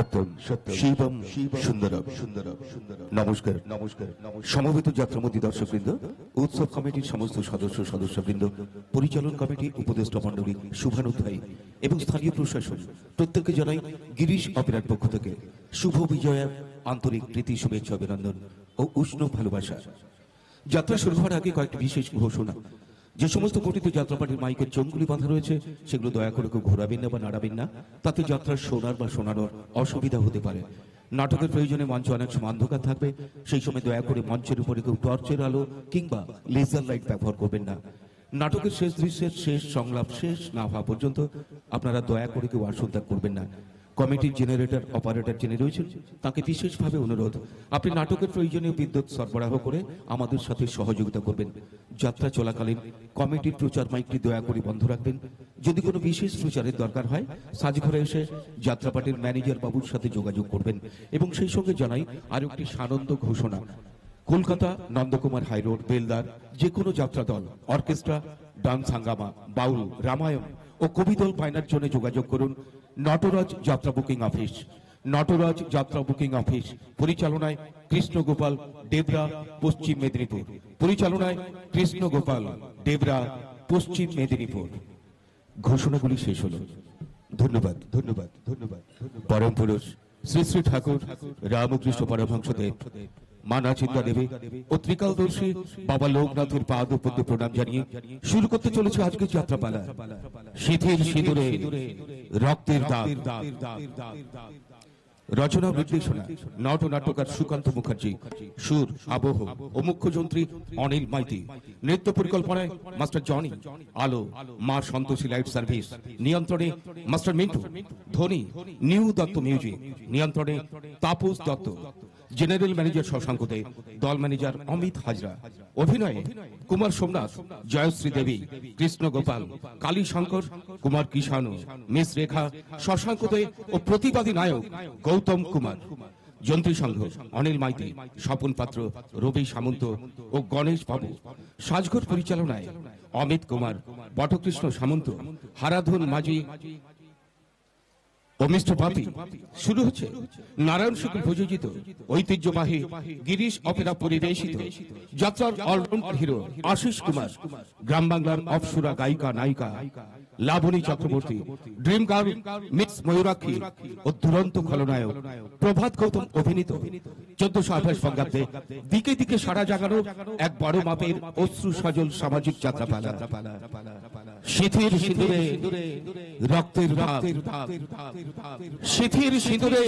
সত্যম শিবম সুন্দরম। নমস্কার সমবেত যাত্রামতী দর্শকবৃন্দ, উৎসব কমিটির সমস্ত সদস্যবৃন্দ, পরিচালন কমিটি, উপদেষ্টা মণ্ডলী, শুভানুধ্যায়ী এবং স্থানীয় প্রশাসন প্রত্যেককে জানাই গিরিশ অপেরার পক্ষ থেকে শুভ বিজয়া আন্তরিক প্রীতি, শুভেচ্ছা, অভিনন্দন ও উষ্ণ ভালোবাসা। যাত্রা শুরু হওয়ার আগে কয়েকটি বিশেষ ঘোষণা। যে সমস্ত পঠিত যাত্রাপাটির মাইকের চোঙগুলি বাঁধা রয়েছে সেগুলো দয়া করে কেউ ঘোরাবেন না বা নাড়াবেন না, তাতে যাত্রার শোনার বা শোনানোর অসুবিধা হতে পারে। নাটকের প্রয়োজনে মঞ্চ অনেক সময় অন্ধকার থাকবে, সেই সময় দয়া করে মঞ্চের উপরে কেউ টর্চের আলো কিংবা লেজার লাইট ব্যবহার করবেন না। নাটকের শেষ দৃশ্যের শেষ সংলাপ শেষ না হওয়া পর্যন্ত আপনারা দয়া করে কেউ আসন ত্যাগ করবেন না। কমিটির জেনারেটর অপারেটর যিনি রয়েছেন তাকে বিশেষভাবে অনুরোধ, আপনি নাটকের প্রয়োজনীয় বিদ্যুৎ সরবরাহ করে আমাদের সাথে সহযোগিতা করবেন। যাত্রা চলাকালীন কমিটির প্রচার মাইকটি দয়া করে বন্ধ রাখবেন। যদি কোনো বিশেষ প্রচারের দরকার হয় সাজঘরে এসে যাত্রাপাটির ম্যানেজার বাবুর সাথে যোগাযোগ করবেন। এবং সেই সঙ্গে জানাই আরও একটি সানন্দ ঘোষণা। কলকাতা নন্দকুমার হাইরোড বেলদার যে কোনো যাত্রা দল, অর্কেস্ট্রা, ডান্স হাঙ্গামা, বাউল, রামায়ণ ও কবিদল পায়নার জন্য যোগাযোগ করুন নটরাজ যাত্রা বুকিং অফিস। নটরাজ যাত্রা বুকিং অফিস, পরিচালনায় কৃষ্ণগোপাল, ডেবরা, পশ্চিম মেদিনীপুর। পরিচালনায় কৃষ্ণগোপাল, ডেবরা, পশ্চিম মেদিনীপুর। ঘোষণাগুলি শেষ হল। ধন্যবাদ। পরম পুরুষ শ্রী শ্রী ঠাকুর রামকৃষ্ণ পরমহংসদেব, মা নাচিন্দা দেবী ও ত্রিকালদর্শী বাবা লোকনাথের পাদ পদ্মে প্রণাম জানিয়ে শুরু করতে চলেছে আজকের যাত্রাপালা। শীতের সিঁদুরে রক্তের দাগ। রচনা নির্দেশনা নট নাট্যকার সুকান্ত মুখার্জি, সুর আবহ ও মুখ্যযন্ত্রী অনিল মাইতি, নৃত্য পরিকল্পনায় মাস্টার জনি, আলো মা সন্তোষী লাইট সার্ভিস, নিয়ন্ত্রণে মাস্টার মিন্টু, ধ্বনি নিউ দত্ত মিউজিক, নিয়ন্ত্রণে তাপস দত্ত, জেনারেল ম্যানেজার শশাঙ্ক দে, দল ম্যানেজার অমিত হাজরা। অভিনয়ে কুমার সোমনাথ, জয়শ্রী দেবী, কৃষ্ণ গোপাল, কালী শঙ্কর, কুমার কিষাণু, মিস রেখা, শশাঙ্ক দে ও প্রতিবাদী নায়ক গৌতম কুমার। যন্ত্রী সংঘ অনিল মাইতি, স্বপন পাত্র, রবি সামন্ত ও গণেশ বাবু। সাজঘর পরিচালনায় অমিত কুমার, বটকৃষ্ণ সামন্ত, হারাধন মাঝি ও মিস্টার পাপি। শুরু হচ্ছে নারায়ণ শুক্ল প্রযোজিত ঐতিহ্যবাহী গিরিশ অপেরা পরিবেশিত যাত্রার অলরাউন্ডার হিরো আশিস কুমার, গ্রাম বাংলার অপসরা গায়িকা নায়িকা Labani Chakraborty, dream girl mix Mayurakshi ও দুরন্ত খলনায়ক প্রভাত গৌতম অভিনীত 1428 বঙ্গাব্দে দিকে দিকে সারা জাগানো এক বড় মাপের অশ্রু সজল সামাজিক যাত্রাপালা। শীতের সিঁদুরে রক্তের দাগ, শীতের সিঁদুরে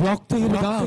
রক্তের দাগ।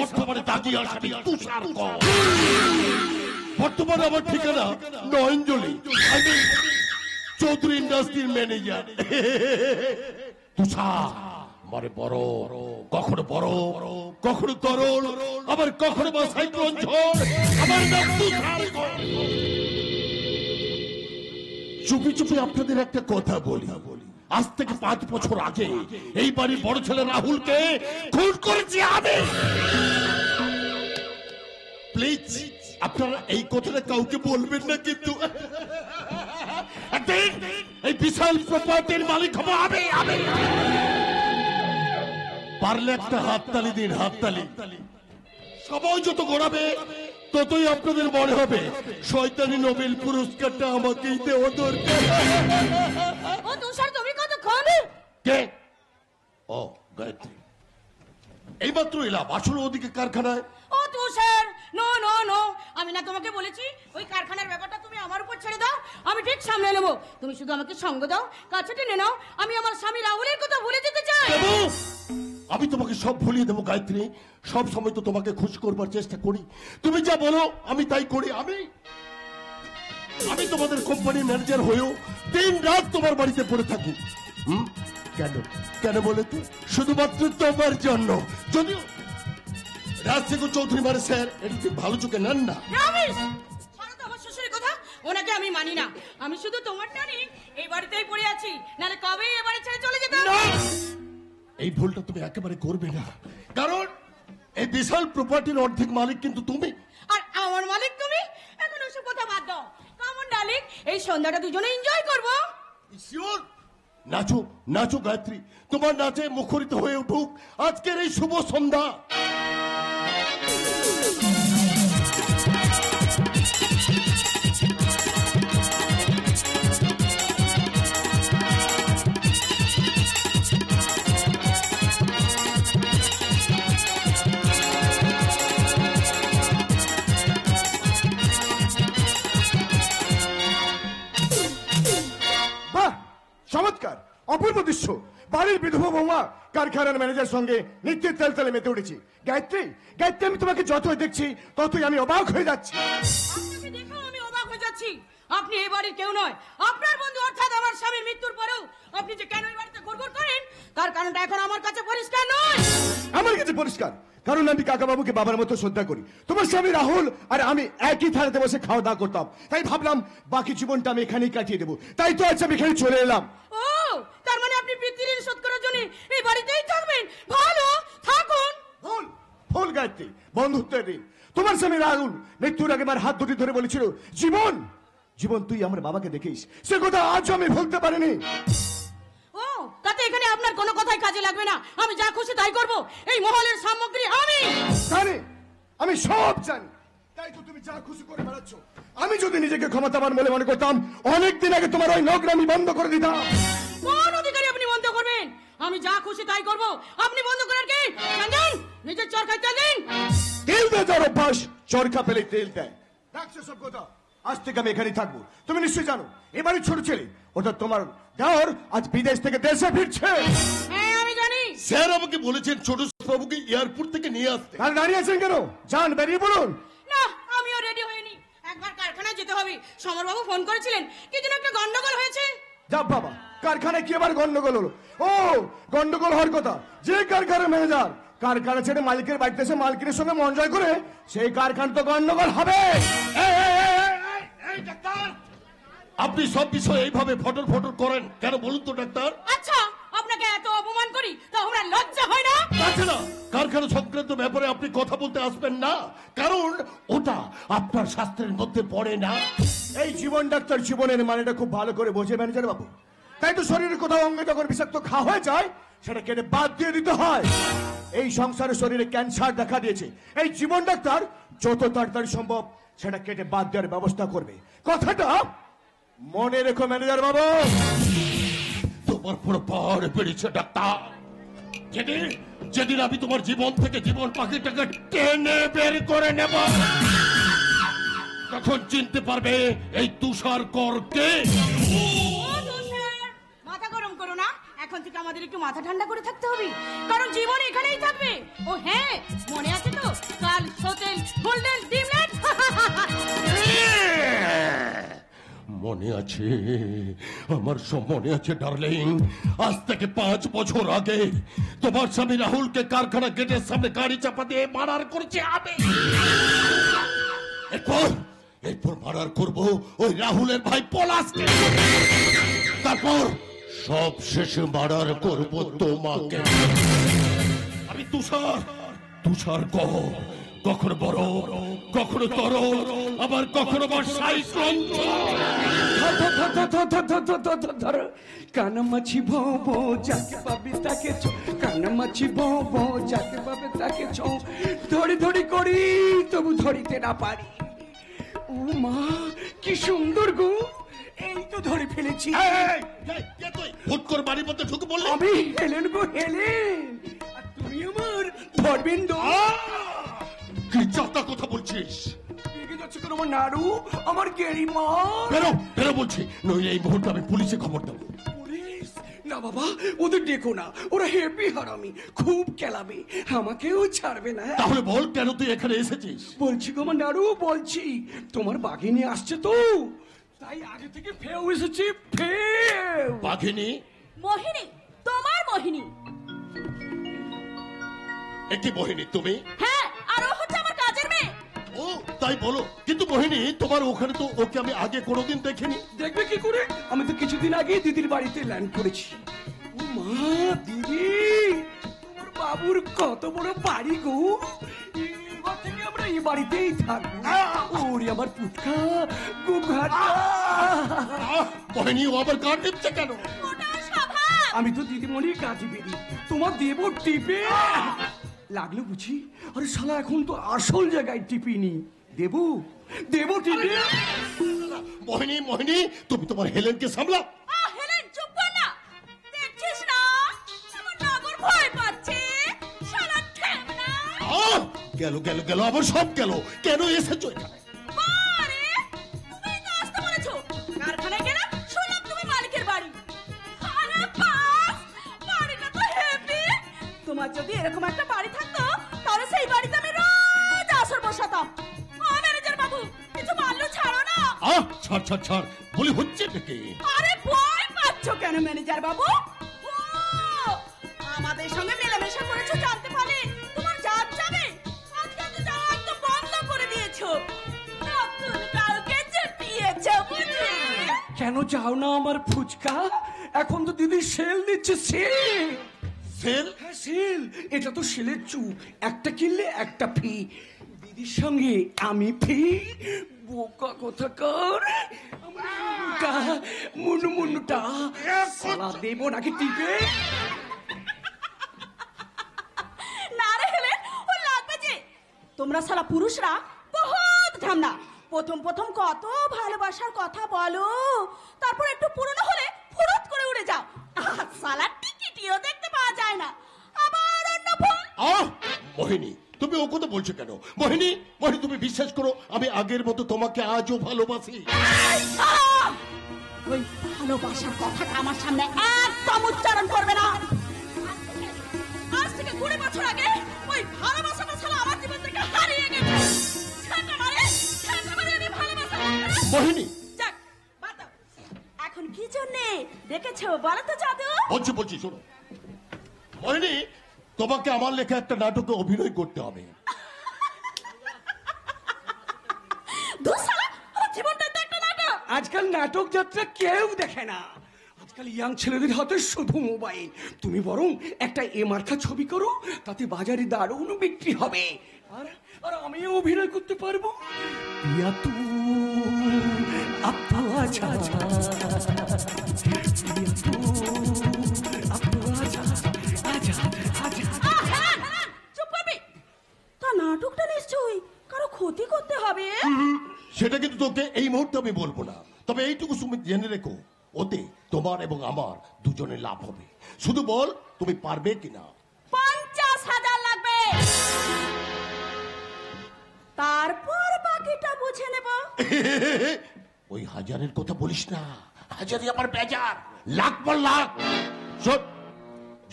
বর্তমানে দাগিয়ে আসামি তুষার কর। বর্তমানে আমার ঠিকানা নয়নজলি, আমি চৌধুরী ইন্ডাস্ট্রির ম্যানেজার। তুষার মানে বড়, কখনো বড়, কখনো তরল, আবার কখনো বা সাইক্লোন ঝড়, আবার না তুষারকর। চুপি চুপি আপনাদের একটা কথা বলি, আজ থেকে 5 বছর আগে এই বাড়ির বড় ছেলে রাহুলকে খুন করেছি আমি। প্লিজ আপনারা এই কথাটা কাউকে বলবেন না, কিন্তু একদিন এই বিশাল প্রপার্টির মালিক হবো আমি। পারলে একটা হাততালি দিন, হাততালি। সবাই যত গড়াবে ততই আপনাদের মনে হবে শয়তানি নোবেল পুরস্কারটা আমাকেই দেওয়া দরকার। ও তুষার, তুমি কতক্ষণ? কে? ও গায়ত্রী, এইমাত্র এলাম। আসলে ওদিকে কারখানায়। ও তুষার, নো নো নো, আমি না তোমাকে বলেছি ওই কারখানার ব্যাপারটা তুমি আমার উপর ছেড়ে দাও, আমি ঠিক সামলে নেবো। তুমি শুধু আমাকে সঙ্গ দাও, কাছে টেনে নাও। আমি আমার স্বামী রাহুলের কথা ভুলে যেতে চাই। আমি তোমাকে সব ভুলিয়ে দেবো গায়ত্রী। সব সময় তো তোমাকে খুশি করবার চেষ্টা করি, তুমি যা বলো আমি তাই করি। আমি তোমাদের কোম্পানির ম্যানেজার হয়েও দিন রাত তোমার বাড়িতে পড়ে থাকি। কেন কেন বলে তো? শুধুমাত্র তোমার জন্য। যদিও রাজশেখর চৌধুরী মানে স্যার এটা ঠিক ভালো চোখে নেন না। ছাড়ো তো আমার শ্বশুরের কথা, ওনাকে আমি মানি না। আমি শুধু তোমার টানি এই বাড়িতেই পড়ে আছি, নাহলে কবে এই বাড়ি ছেড়ে চলে যেতাম। এই ভুলটা তুমি একেবারে করবে না, কারণ এই বিশাল প্রপার্টির অর্ধেক মালিক কিন্তু তুমি। আর আমার মালিক তুমি। এখন ওসব কথা বাদ দাও। কেমন ডার্লিং, এই সন্ধ্যাটা দুজনে এনজয় করবো। শিওর। নাচো নাচো গায়ত্রী, তোমার নাচে মুখরিত হয়ে উঠুক আজকের এই শুভ সন্ধ্যা। চমৎকার, অপূর্ব দৃশ্য। বাড়ির বিধবা বৌমা কারখানার ম্যানেজার সঙ্গে নিত্যের তেল তেলে মেতে উঠেছি। গায়ত্রী, গায়ত্রী, আমি তোমাকে যতই দেখছি ততই আমি অবাক হয়ে যাচ্ছি। আপনাকে দেখেও আমি অবাক হয়ে যাচ্ছি। আপনি এই বাড়ির কেউ নয়, আপনার বন্ধু, অর্থাৎ আমার স্বামীর মৃত্যুর পরেও আপনি যে কেন এই বাড়িতে ঘুরঘুর করেন তার কারণটা এখন আমার কাছে পরিষ্কার নয়। আমার কাছে পরিষ্কার, কারণ আমি কাকা বাবুকে বাবার মতো শ্রদ্ধা করি। তোমার স্বামী রাহুল আর আমি একই থালাতে বসে খাওয়া দাওয়া করতাম, তাই ভাবলাম বাকি জীবনটা আমি এখানেই কাটিয়ে দেবো। তাই তো আজ আমি এখানে চলে এলাম। ও, তার মানে আপনি পিতৃঋণ শোধ করার জন্য এই বাড়িতেই থাকবেন? ভালো, থাকুন। ভুল, ভুল গায়ত্রী, বন্ধুত্বের ঋণ। তোমার স্বামী রাহুল মৃত্যুর আগে আমার হাত দুটি ধরে বলেছিল, জীবন জীবন তুই আমার বাবাকে দেখিস। সে কথা আজও আমি ভুলতে পারিনি। ও, তাতে এখানে আপনার কোনো কথাই কাজে লাগবে না। আমি যা খুশি তাই করব। এই মহলের সামগ্রী আমি জানি, আমি সব জানি। তাই তো তুমি যা খুশি করে বেড়াচ্ছ। আমি যদি নিজেকে ক্ষমতাবান বলে মনে করতাম অনেকদিন আগে তোমার ওই নোংরামি বন্ধ করে দিতাম। কোন অধিকারী আপনি বন্ধ করবেন? আমি যা খুশি তাই করব। আপনি বন্ধ করার কি? জানেন, নিজের চরকায় তেল দিন। তেল দেয় যার অভ্যাস, চরকা পেলে তেল দেয়। রাখছো সব কথা। আজ থেকে আমি এখানেই থাকবো। তুমি নিশ্চয়ই জানো এবারে ছোট ছেলে ওটা তোমার দেওর আজ বিদেশ থেকে দেশে ফিরছে। হ্যাঁ, আমি জানি। স্যার আমাকে বলেছেন ছোট বাবুকে এয়ারপোর্ট থেকে নিয়ে আসতে। আর দাঁড়িয়ে আছেন কেন? যান, বেরিয়ে পড়ুন। না, আমিও রেডি হইনি। একবার কারখানায় যেতে হবে। সমরবাবু ফোন করেছিলেন, কি যেন একটা গন্ডগোল হয়েছে। যা বাবা, কারখানায় কি আবার গন্ডগোল হলো? ও, গন্ডগোল হওয়ার কথা। যে কারখানার ম্যানেজার কারখানা ছেড়ে মালিকের বাড়িতে এসে মালিকের সঙ্গে মন জয় করে, সেই কারখানা তো গন্ডগোল হবে। আপনি সব বিষয় এইভাবে ফটর ফটর করেন কেন বলুন তো ডাক্তার? আচ্ছা, আপনাকে এত অপমান করি তো আমরা লজ্জা হয় না? তাছাড়া কারখানা সংক্রান্ত ব্যাপারে আপনি কথা বলতে আসবেন না, কারণ ওটা আপনার শাস্ত্রের মধ্যে পড়ে না। এই জীবন ডাক্তার জীবনের মানেটা খুব ভালো করে বোঝে ম্যানেজার বাবু। তাই তো শরীরের কোথাও অঙ্গে যখন বিষাক্ত খাওয়া হয়ে যায় সেটা কেটে বাদ দিয়ে দিতে হয়। এই সংসারে শরীরে ক্যান্সার দেখা দিয়েছে, এই জীবন ডাক্তার যত তাড়াতাড়ি সম্ভব সেটা কেটে বাদ দেওয়ার ব্যবস্থা করবে। কথাটা মনে রেখো ম্যানেজার বাবু। তোমার পুরো পাওয়ার বেড়েছে ডাক্তার। যেদিন যেদিন আমি তোমার জীবন থেকে জীবন পাখিটাকে টেনে বের করে নেব, তখন চিনতে পারবে এই তুষার করকে। মাথা গরম করো না। এখন থেকে আমাদের একটু মাথা ঠান্ডা করে থাকতে হবে, কারণ জীবন এখানেই থাকবে। ও হ্যাঁ, মনে আছে তো কাল হোটেল গোল্ডেন ডিমল্যান্ড? মনে আছে, আমার সব মনে আছে ডার্লিং। আজ থেকে 5 বছর আগে তোমার স্বামী রাহুলকে কারখানা গেটের সামনে গাড়ি চাপা দিয়ে মার্ডার করেছে আমি। এরপর মার্ডার করব ওই রাহুলের ভাই পলাশকে। তারপর সব শেষে মার্ডার করব তোমাকে। আমি তুষার কখনো বড়, কখনো তরল, আবার কখনো বা সাইক্লোন। কানামাছি ভো যাকে পাবে তাকে কানামাছি ভো যাকে পাবে তাকে ধরি করি তবু ধরিতে না পারি। ও মা কি সুন্দর গো, এই তো ধরে ফেলেছি। হুট করে বাড়ির মধ্যে ঢুকে বললে আমি হেলেন গো হেলেন, আর তুমি আমার ধর্মেন্দ্র। কি চাপটা কথা বলছিস? রেগে যাচ্ছে কেন আমার নাড়ু, আমার গেরিমা? বেরো বলছি, নইলে এই মুহূর্তে আমি পুলিশে খবর দেবো। পুলিশ? না বাবা, ওদের ডেকো না, ওরা হেপি হারামি, খুব কেলাবে, আমাকেও ছাড়বে না। তাহলে বল কেন তুই এখানে এসেছিস? বলছি গো আমার নাড়ু, বলছি তোমার বাঘিনী আসছে তো, তাই আগে থেকে ফেউ এসেছি, ফেউ। বাঘিনী? মোহিনী, তোমার মোহিনী। একটি মোহিনী তুমি? হ্যাঁ, আর ও হচ্ছে আমার কাজের মেয়ে। ও তাই বলো, কিন্তু মোহিনী তোমার ওখানে তো ওকে আমি আগে কোনোদিন দেখিনি। দেখবে কি করে, আমি তো কিছুদিন আগে দিদির বাড়িতে ল্যান্ড করেছি। ও মা, দিদি আমার বাবুর কত বড় বাড়ি গো, এবার থেকে আমরা এই বাড়িতেই থাকবো। ওরে আমার পুটকা গুঘাটা। মোহিনী ও আবার কার টিপছে কেন? ওটা স্বভাব। আমি তো দিদিমণির কাজে বেরি, তোমার দেব টিপে লাগলো বুঝি। আরে শালা এখন তো আসল জায়গায় টিপিনি, দেবো টিপে। মোহিনী তুমি তোমার হেলেনকে সামলা। হেলেন চুপ কর না, দেখছিস না আমার নাগর ভয় পাচ্ছে, শালা ঠেমনা। গেল আবার সব গেল। কেন এসেছো এখানে? আরে তুমি তো আসতে বলেছো, কারখানায় গেলাম, শুনলাম তুমি মালিকের বাড়ি। আরে বাস, বাড়িটা তো হেভি। তোমার যদি এরকম একটা বাড়ি থাকতো, তাহলে সেই বাড়িতে আমি রোজ আসর বসাতাম। ম্যানেজার বাবু, কিছু মাল্লু ছাড়ো না। ছাড় বলি হচ্ছে নাকি? আরে ভয় পাচ্ছ কেন ম্যানেজার বাবু? ও, আমাদের সঙ্গে মেলামেশা করেছো জানতে পারি তোমার জাত যাবে। আজকাল তো যাওয়া একদম বন্ধ করে দিয়েছো, নতুন কাউকে চেপিয়েছো বুঝি। কেন যাও না আমার ফুচকা? এখন তো দিদি সেল দিচ্ছে, সেল। সেল? হ্যাঁ সেল, এটা তো সেলের চুপ, একটা কিনলে একটা ফ্রি। দিদির সঙ্গে আমি ফ্রি, বোকা কোথাকার। মুন্নুটা সালা দেবো নাকি টিপে? না রে হেলেন, ও লাগবে যে। তোমরা সারা পুরুষরা বহুত ঠান্ডা। প্রথম কত ভালোবাসার কথা বলো, তারপর একটু পুরনো হলে ফুরত করে উড়ে যাও। সালা টিকিটিও দেখতে পাওয়া যায় না, আবার অন্য ফোন। মোহিনী তুমি ও কথা বলছো কেন? মোহিনী তুমি বিশ্বাস করো, আমি আগের মতো তোমাকে আজও ভালোবাসি। ওই ভালোবাসার কথাটা আমার সামনে একদম উচ্চারণ করবে না। আজ থেকে 20 বছর আগে ওই ভালোবাসাটা ছাড়া আমার জীবন থেকে হারিয়ে গেছে। ছেঁকা মারে আমি ভালোবাসা করতে না। মোহিনী যাক, বাদ দাও। এখন কি জন্যে দেখেছো বলো তো জাদু? বলছি শোনো মোহিনী, তোমাকে আমার লেখা একটা নাটকে অভিনয় করতে হবে। ধুর শালা, আমার জীবনটা তো একটা নাটক। আজকাল নাটক যাত্রা কেউ দেখে না, আজকাল ইয়াং ছেলেদের হাতে শুধু মোবাইল। তুমি বরং একটা মার্কা ছবি করো, তাতে বাজারে দারুণ বিক্রি হবে। আর আমিও অভিনয় করতে পারবো। পিয়া তু আপু আছা, পিয়া তু আপু আছা, আছা আছা। হেলান, চুপ করবি? তা নাটকটা নিশ্চয়ই কারো ক্ষতি করতে হবে। সেটা কিন্তু তোকে এই মুহূর্তে আমি বলবো না, তবে এইটুকু তুমি জেনে রেখো, ওতে তোমার এবং আমার দুজনের লাভ হবে। শুধু বল তুমি পারবে কিনা। 50,000 লাগবে, তারপর বাকিটা বুঝে নেব। ওই হাজারের কথা বলিস না, হাজারই আমার বেজার, লাখ পর লাখ। শোন,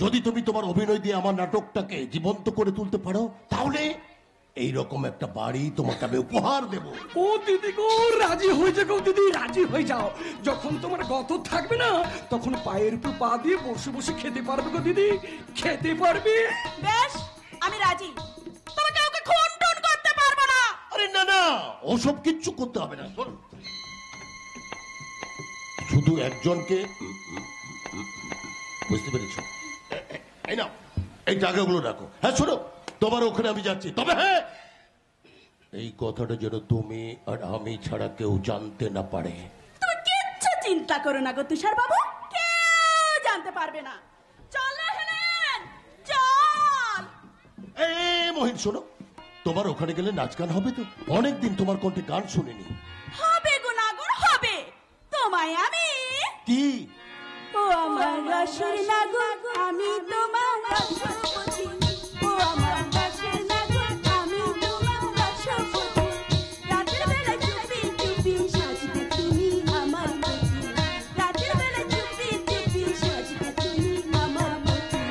যদি তুমি তোমার অভিনয় দিয়ে আমার নাটকটাকে জীবন্ত করে তুলতে পারো, এইরকম একটা বাড়ি তোমাকে আমি উপহার দেব। ও দিদি গো, রাজি হয়ে যাও দিদি, রাজি হয়ে যাও। যখন তোমার গত থাকবে না, তখন পায়ের উপর পা দিয়ে বসে বসে খেতে পারবে গো দিদি, খেতে পারবে। বেশ, আমি রাজি। তবে কাউকে খুন টুন করতে পারবো না। আরে না না, ওসব কিচ্ছু করতে হবে না। শোন, শুধু একজনকে, বুঝতে পেরেছ? এই নাও, এই টাকাগুলো রাখো। হ্যাঁ শোনো, তোমার ওখানে আমি যাচ্ছি, তবে হ্যাঁ এই কথাটা যেন তুমি আর আমি ছাড়া কেউ জানতে না পারে। তুমি কিচ্ছু চিন্তা করো না গো তুষার বাবু, কেউ জানতে পারবে না। চল হেলেন, চল। এই মহিন শোনো, তোমার ওখানে গেলে নাচ গান হবে তো? অনেকদিন তোমার কণ্ঠে গান শুনিনি। হবে গো নাগর, হবে। তোমায় আমি কি? ও আমার রসের নাগর, আমি তোমার রসপতি। ও আমার রসের নাগর, আমি তোমার রসপতি। রাতের বেলা চুপি চুপি সাজবে তুমি আমার মতি। রাতের বেলা চুপি চুপি সাজবে তুমি আমার মতি।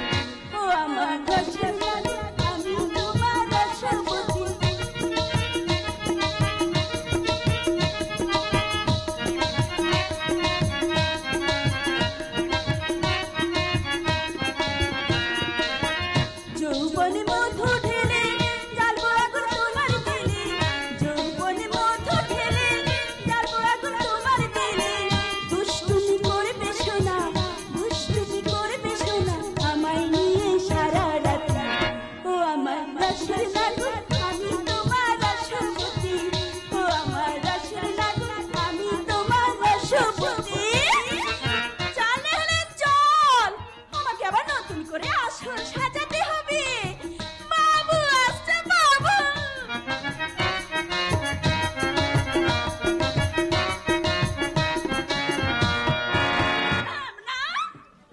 ও আমার রসের নাগর, আমি তোমার রসপতি। যৌবনে মধু ঢেলে জ্বালবো আগুন তোমার দিলে। যৌবনে মধু ঢেলে জ্বালবো আগুন তোমার দিলে। দুষ্টুমি করবে সোনা, দুষ্টুমি করবে সোনা, আমায় নিয়ে সারা রাত। ও আমার রসের নাগর, আমি তোমার রসপতি। ও আমার রসের নাগর, আমি তোমার রসপতি। চল হলে চল, আমাকে আবার নতুন করে আসল সাজাতে হবে। বাবু আসছে, বাবু।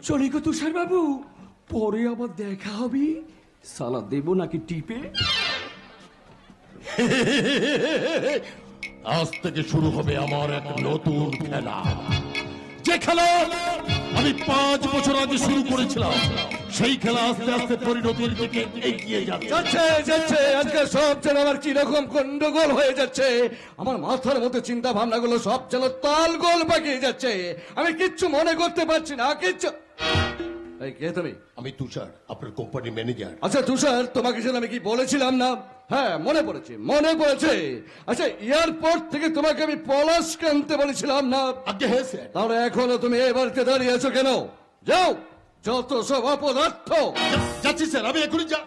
চলে গো তুষার বাবু, পরে আবার দেখা হবে। সালা দেবো নাকি টিপে? আজ থেকে শুরু হবে আমার এক নতুন খেলা, যে খেলা আমি 5 বছর আগে শুরু করেছিলাম। সেই খেলা আস্তে আস্তে পরিণতির দিকে এগিয়ে যাচ্ছে। যাচ্ছে আজকাল সব যেন আমার কিরকম গন্ডগোল হয়ে যাচ্ছে। আমার মাথার মধ্যে চিন্তা ভাবনাগুলো সব যেন তালগোল পাকিয়ে যাচ্ছে। আমি কিচ্ছু মনে করতে পারছি না, কিচ্ছু। এই কে তুমি? আমি তুষার, আপনার কোম্পানির ম্যানেজার। আচ্ছা তুষার, তোমাকে যেন আমি কি বলেছিলাম না? হ্যাঁ মনে পড়েছে, মনে পড়েছে। আচ্ছা এয়ারপোর্ট থেকে তোমাকে আমি পলাশ আনতে বলেছিলাম না? আগে হ্যাঁ স্যার। তাহলে এখনো তুমি এ বাড়িতে দাঁড়িয়ে আছো কেন? যাও, যত সব অপদার্থ। যাচ্ছি স্যার, আমি এখনই যা।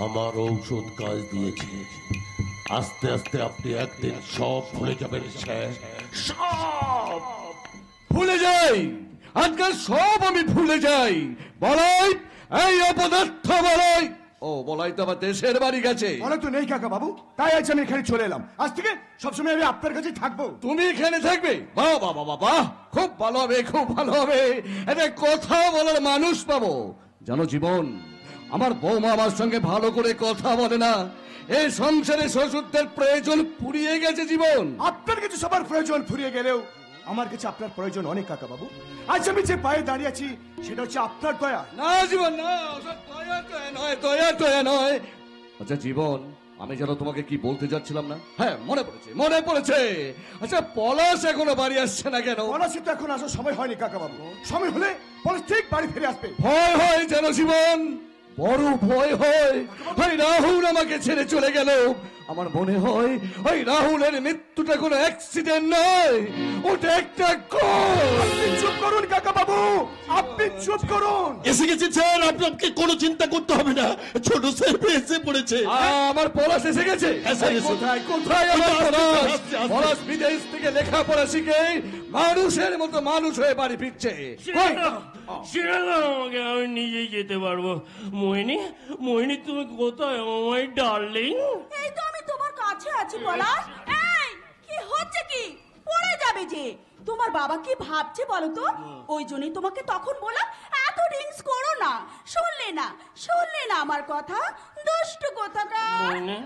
আমার ঔষধ কাজ দিয়েছে। আস্তে আস্তে আপনি একদিন সব ভুলে যাবেন স্যার, সব। ভুলে যাই, আজকাল সব আমি ভুলে যাই। বলাই, এই অপদার্থ বলাই। ও বলাই তো আমার দেশের বাড়ি গেছে। বলা তো নেই কাকা বাবু, তাই আজ আমি এখানে চলে এলাম। আজ থেকে সবসময় আমি আপনার কাছে থাকবো। তুমি এখানে থাকবে? বাহ বাহ বাহ বাহ, খুব ভালো হবে, খুব ভালো হবে। এটা কথা বলার মানুষ পাবো। জানো জীবন, আমার বৌমা আমার সঙ্গে ভালো করে কথা বলে না। এই সংসারে শ্বশুরদের প্রয়োজন ফুরিয়ে গেছে জীবন। আপনার কাছে সবার প্রয়োজন ফুরিয়ে গেলেও আমার কাছে আপনার প্রয়োজন অনেক কাকা বাবু। আজ আমি যে পায়ে দাঁড়িয়ে আছি সেটা হচ্ছে আপনার দয়া। না জীবন না, ওসব দয়া টয়া নয়, দয়া টয়া নয়। আচ্ছা জীবন, আমি যেন তোমাকে কি বলতে যাচ্ছিলাম না? হ্যাঁ মনে পড়েছে, মনে পড়েছে। আচ্ছা পলাশ এখনো বাড়ি আসছে না কেন? পলাশি তো এখন আসার সময় হয়নি কাকা বাবু। সময় হলে পলাশ ঠিক বাড়ি ফিরে আসবে। ভয় হয় যেন জীবন, বড় ভয় হয়। ওই রাহুল আমাকে ছেড়ে চলে গেল। আমার মনে হয় ওই রাহুলের মৃত্যুটা কোনো অ্যাক্সিডেন্ট নয়, ওটা একটা গোল। আপনি চুপ করুন কাকা বাবু, আপনি চুপ করুন। এসে গেছে স্যার, আপনাকে কোনো চিন্তা করতে হবে না। ছোট স্যার এসে পড়েছে। আমার পলাশ এসে গেছে। হ্যাঁ, স্যার, এসে- কোথায় কোথায় আমার আসছে, পলাশ? আসছে, আসছে। পলাশ বিদেশ থেকে লেখাপড়া শিখে মানুষের মতো মানুষ হয়ে বাড়ি ফিরছে। কই? সেটা না, আমাকে আমি নিজেই যেতে পারবো। মোহিনী, মোহিনী তুমি কোথায় আমার ডার্লিং? এই তো আমি তোমার কাছে আছি পলাশ। এই কি হচ্ছে কি? পড়ে যাবে যে। তোমার বাবা কি ভাবছে বলো তো? ওই জন্যই তোমাকে তখন বললাম এত ড্রিঙ্কস করো না। শুনলে না, শুনলে না আমার কথা, দুষ্টু কোথাকার। মোহিনী,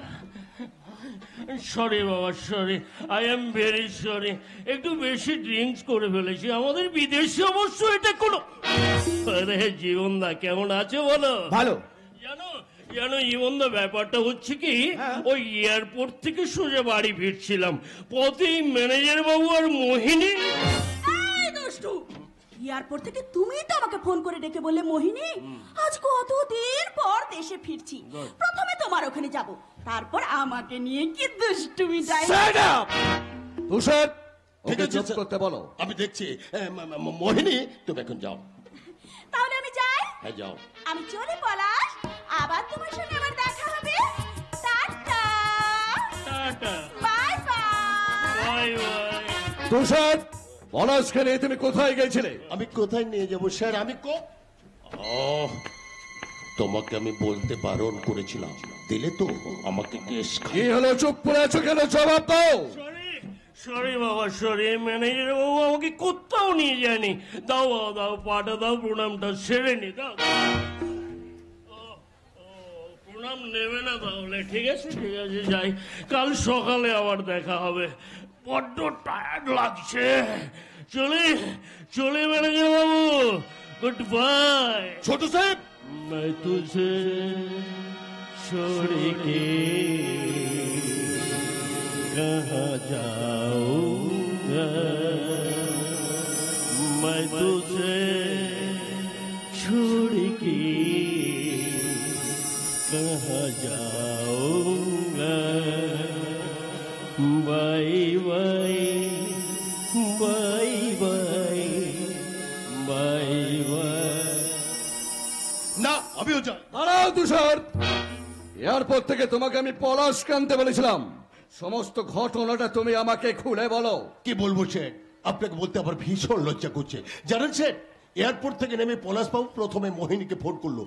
সরি বাবা, sorry, I am very sorry. একটু বেশি ড্রিঙ্কস করে ফেলেছি। আমাদের বিদেশে অবশ্য এটা কোনো। আরে জীবন দা কেমন আছে বলো? ভালো। জানো জানো জীবনদা, ব্যাপারটা হচ্ছে কি, ওই এয়ারপোর্ট থেকে সোজা বাড়ি ফিরছিলাম, পথেই ম্যানেজার বাবু আর মোহিনী। এই দুষ্টু, এয়ারপোর্ট থেকে তুমি তো আমাকে ফোন করে ডেকে বললে মোহিনী আজ কতদিন পর দেশে ফিরছি, প্রথমে তোমার ওখানে যাব, তারপর আমাকে নিয়ে কি দুষ্টুমি যাই। তুষার, ঠিক ওকে আছে, চুপ স্যার। করতে বলো। আমি দেখছি মোহিনী, তুমি এখন যাও। তাহলে আমি যাই। হ্যাঁ যাও। আমি চলে পলাশ, আবার তোমার সঙ্গে আমার দেখা হবে। Tata, tata, bye bye. Bye bye. Tushar, পলাশকে নিয়ে তুমি কোথায় গেছিলে? আমি কোথায় নিয়ে যাব স্যার? আমি তোমাকে আমি বলতে বারণ করেছিলাম, দিলে তো আমাকে কেস কি হলো, চুপ করে আছো কেন? জবাব দাও। সরি বাবা, সরি। ম্যানেজার বাবু আমাকে কোথাও নিয়ে যায়নি। দাও বাবা, দাও, পাটা দাও, প্রণামটা সেরে নি। দাও। প্রণাম নেবে না তাহলে? ঠিক আছে, ঠিক আছে, যাই। কাল সকালে আবার দেখা হবে। বড্ড টায়ার্ড লাগছে। চলে চলে ম্যানেজার বাবু, গুড বাই। ছোট সাহেব, मैं तुझे छोड़ के कहाँ जाऊंगा, मैं तुझे छोड़ के कहाँ जाऊंगा, bye bye bye bye bye bye. না আমিও যাই। দাঁড়াও তুষার, এয়ারপোর্ট থেকে তোমাকে আমি পলাশ আনতে বলেছিলাম, সমস্ত ঘটনাটা তুমি আমাকে খুলে বলো। কি বলবো স্যার, আপনাকে বলতে আবার ভীষণ লজ্জা করছে। জানেন স্যার, এয়ারপোর্ট থেকে নেমে পলাশবাবু প্রথমে মোহিনীকে ফোন করলো।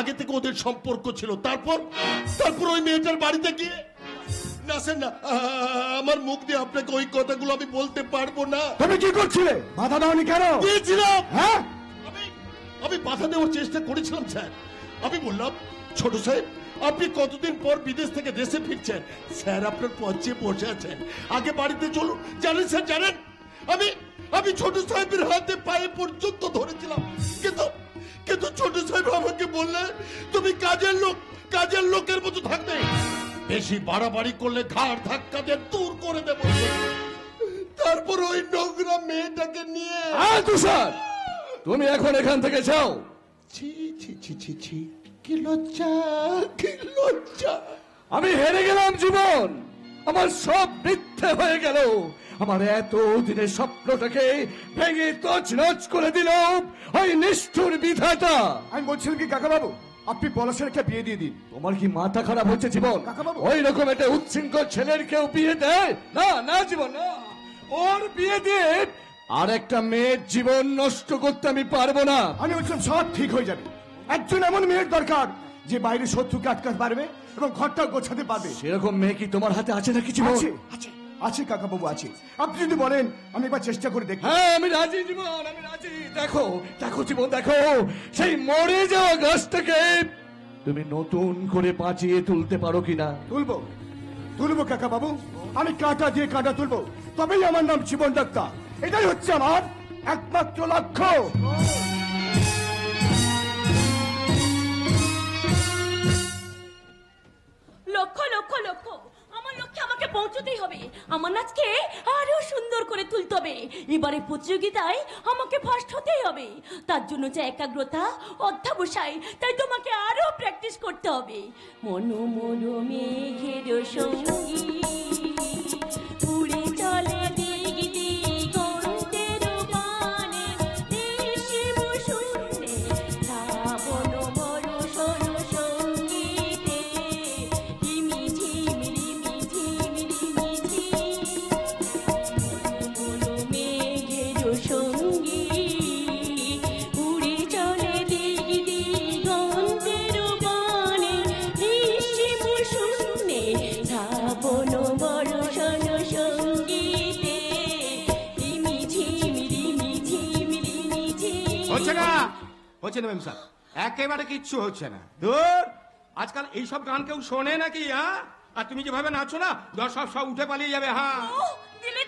আগে থেকে ওদের সম্পর্ক ছিল। তারপর ওই মেয়েটার বাড়িতে গিয়ে, না স্যার না, আমার মুখ দিয়ে আপনাকে ওই কথাগুলো আমি বলতে পারবো না। তুমি কি করছিলে? বাধা দাওনি কেন? দিয়েছিলাম, হ্যাঁ, আমি বাধা দেওয়ার চেষ্টা করেছিলাম স্যার। আমি বললাম, ছোট সাহেব, আপনি কতদিন পর বিদেশ থেকে দেশে ফিরছেন, স্যার আপনার পথে বসে আছেন, আগে বাড়িতে চলুন। জানেন স্যার, জানেন, আমি ছোট সাহেবের হাতে পায়ে পর্যন্ত ধরেছিলাম, কিন্তু ছোট সাহেব আমাকে বললেন, তুমি কাজের লোকের মতো থাকবে, বেশি বাড়াবাড়ি করলে ঘাড় ধাক্কা দিয়ে দূর করে দেব। তারপর ওই নোংরা মেয়েটাকে নিয়ে। তুষার, তুমি এখন এখান থেকে যাও। ছি ছি ছি ছি ছি, কি লজ্জা, কি লজ্জা। আমি হেরে গেলাম জীবন, আমার সব মিথ্যে হয়ে গেল, আমার এত দিনের স্বপ্নটাকে ভেঙে তছনছ করে দিল ওই নিষ্ঠুর বিধাতা। আমি বলছিলাম কি কাকা বাবু, আপনি পলাশের একটা বিয়ে দিয়ে দিন। তোমার কি মাথা খারাপ হচ্ছে জীবন? কাকাবাবু। ওই রকম একটা উচ্ছৃঙ্খল ছেলের কেউ বিয়ে দেয়? না না জীবন, না। ওর বিয়ে দিয়ে আর একটা মেয়ের জীবন নষ্ট করতে আমি পারবো না। আমি বলছিলাম সব ঠিক হয়ে যাবে, একজন এমন মেয়ের দরকার যে বাইরে শত্রুকে আটকাতে পারবে এবং ঘরটা গোছাতে পারবে। সেরকম মেয়ে কি তোমার হাতে আছে নাকি জীবন? আছে কাকা বাবু, আছে। আপনি যদি বলেন আমি একবার চেষ্টা করে দেখি। হ্যাঁ, আমি রাজি জীবন, আমি রাজি। দেখো দেখো জীবন, দেখো সেই মরে যাওয়া গাছটাকে তুমি নতুন করে বাঁচিয়ে তুলতে পারো কিনা। তুলবো কাকা বাবু, আমি কাঁটা দিয়ে কাঁটা তুলবো, তবেই আমার নাম জীবন ডাক্তার। এটাই হচ্ছে আমার একমাত্র লক্ষ্য। লক্ষ্য লক্ষ্য লক্ষ্য, আমার লক্ষ্যে আমাকে পৌঁছতেই হবে। আমার নাচকে আরো সুন্দর করে তুলতে হবে। এবারে প্রতিযোগিতায় আমাকে ফার্স্ট হতেই হবে। তার জন্য চাই একাগ্রতা, অধ্যাবসায়। তাই তোমাকে আরো প্র্যাকটিস করতে হবে। মনো মনো মেঘের সঙ্গী উড়ে চলে দিক দিগন্তের পানে, দেশে বসুনে শ্রাবণ বর্ষণ সঙ্গীতে, রিমি ঝিমি রিমি ঝিমি রিমি ঝিমি, মনো মেঘের সঙ্গী উড়ে চলে দিক দিগন্তের পানে, দেশে বসুনে শ্রাবণ বর্ষণ সঙ্গীতে, রিমি ঝিমি রিমি ঝিমি রিমি ঝিমি। হচ্ছে না ম্যাম স্যার, একেবারে কিচ্ছু হচ্ছে না। ধুর, আজকাল এইসব গান কেউ শোনে নাকি? হ্যাঁ, আর তুমি যেভাবে নাচো না, দর্শক সব উঠে পালিয়ে যাবে। হ্যাঁ, দিলে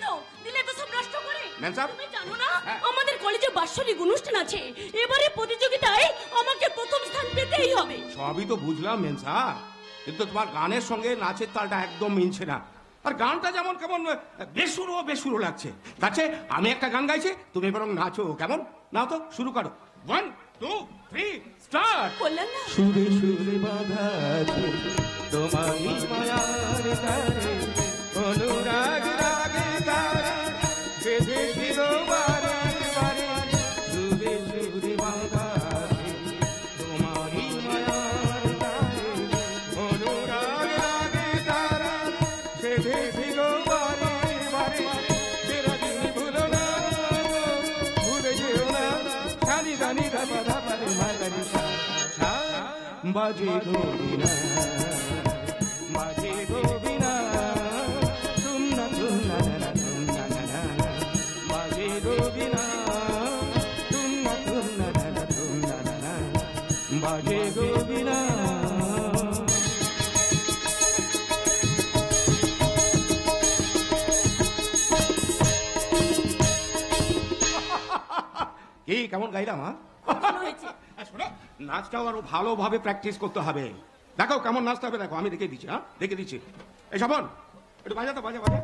তো সব নষ্ট করে। ম্যাম সাহেব, তুমি জানো না আমাদের কলেজে বাৎসরিক অনুষ্ঠান আছে। এবারে প্রতিযোগিতায় আমাকে প্রথম স্থান পেতেই হবে। সবই তো বুঝলাম মেমসা, কিন্তু তোমার গানের সঙ্গে নাচের তালটা একদম মিলছে না। আর গানটা যেমন কেমন বেসুরো বেসুরো লাগছে। তাছে আমি একটা গান গাইছি, তুমি বরং নাচো, কেমন? নাও তো, শুরু করো। 1 2 3 স্টার্ট। কল্যাণ দা, সুরে সুরে বাঁধা আছে তোমারই মায়ার তারে, অনুরাগ রাগে তারে বেঁধে ছিল বারে বারে। সুরে সুরে বাঁধা আছে তোমারই মায়ার তারে, অনুরাগ রাগে তারে বেঁধে ছিল বারে বারে। সেরা দিন ভুলো না, ভুলে যেও না, জানি জানি ধাপা ধাপা রে মারি বাজে গোবিনা, বাজে গোবিনা, তুম না তুম না না তুম না না, বাজে গোবিনা, তুম না তুম না না তুম না না, বাজে গোবিনা। কি কেমন গাইলাম? ভালো হয়েছে। শোনো, নাচটাও আরো ভালোভাবে প্র্যাকটিস করতে হবে। দেখো কেমন নাচতে হবে, দেখো আমি দেখে দিচ্ছি। হ্যাঁ, দেখে দিচ্ছি। এই স্বপন, একটু বাজা তো, বাজা বাজা।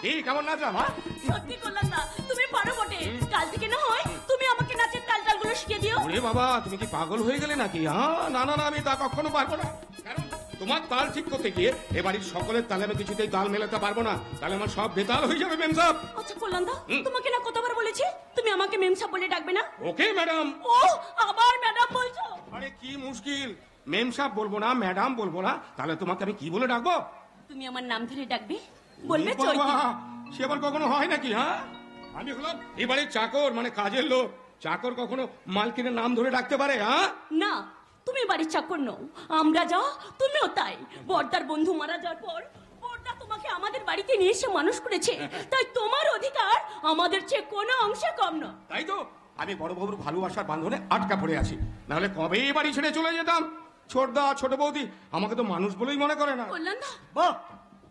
এই কেমন নাচলাম? হ্যাঁ, সত্যি কল্যাণ দা, তুমি পারো বটে। কাল থেকে না হয় তুমি আমাকে নাচের তাল টালগুলো শিখিয়ে দিও। ওরে বাবা, তুমি কি পাগল হয়ে গেলে নাকি? হ্যাঁ, না না না, আমি তা কখনো পারবো না। কারণ তোমার তাল ঠিক করতে গিয়ে এবাড়ির সকলের তালে আমি কিছুতেই তাল মেলাতে পারবো না। তাহলে আমার সব বেতাল হয়ে যাবে মেম সাহেব। আচ্ছা কল্যাণ দা, তোমাকে না কতবার বলেছি তুমি আমাকে মেমসা বলে ডাকবে না? Okay madam. ও আবার ম্যাডাম বলছো? আরে কি মুশকিল, মেম সাহেব বলবো না, ম্যাডাম বলবো না, তাহলে তোমাকে আমি কি বলে ডাকবো? তুমি আমার নাম ধরে ডাকবে, বলবে বাবা, চৈতি। সে আবার কখনো হয় নাকি? হ্যাঁ, আমি হলাম এবারের চাকর, মানে কাজের লোক। চাকর কখনো মালকিনের নাম ধরে ডাকতে পারে? হ্যাঁ, না, তুমি বাড়ির চাকর নও। আমরা যা তুমিও তাই। বড়দার বন্ধু মারা যাওয়ার পর বড়দা তোমাকে আমাদের বাড়িতে নিয়ে এসে মানুষ করেছে, তাই তোমার অধিকার আমাদের চেয়ে কোনো অংশে কম না। তাই তো আমি বড় বাবুর ভালোবাসার বাঁধনে আটকা পড়ে আছি, নাহলে কবে বাড়ি ছেড়ে চলে যেতাম। ছোটদা ছোট বৌদি আমাকে তো মানুষ বলেই মনে করে না। কল্যাণ দা, বাহ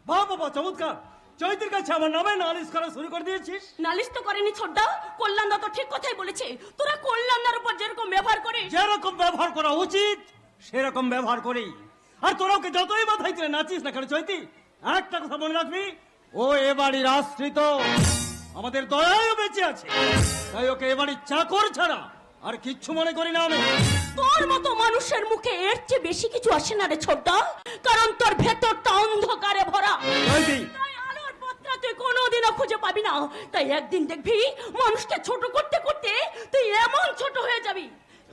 বাহ বাবা, চমৎকার। চৈতির কাছে আমার নামে নালিশ করা শুরু করে দিয়েছিস? নালিশ তো করেনি ছোটদা, কল্যাণ দা তো ঠিক কথাই বলেছে। তোরা কল্যাণদার উপর যেরকম ব্যবহার করে, যেরকম ব্যবহার করা উচিত সেরকম ব্যবহার করি। আর তোরা ওকে যতই মাথায় তুলে নাচিস না কেন চৈতি, একটা কথা মনে রাখবি, ও এ বাড়ির আশ্রিত, আমাদের দয়ায়ও বেঁচে আছে। তাই ওকে এ বাড়ির চাকর ছাড়া আর কিচ্ছু মনে করি না আমি। তোর মতো মানুষের মুখে এর চেয়ে বেশি কিছু আসে না রে ছোটদা, কারণ তোর ভেতরটা অন্ধকারে ভরা। চৈতি, তাই আলোর পত্রা তুই কোনোদিনও খুঁজে পাবি না। তাই একদিন দেখবি মানুষকে ছোট করতে করতে তুই এমন ছোট হয়ে যাবি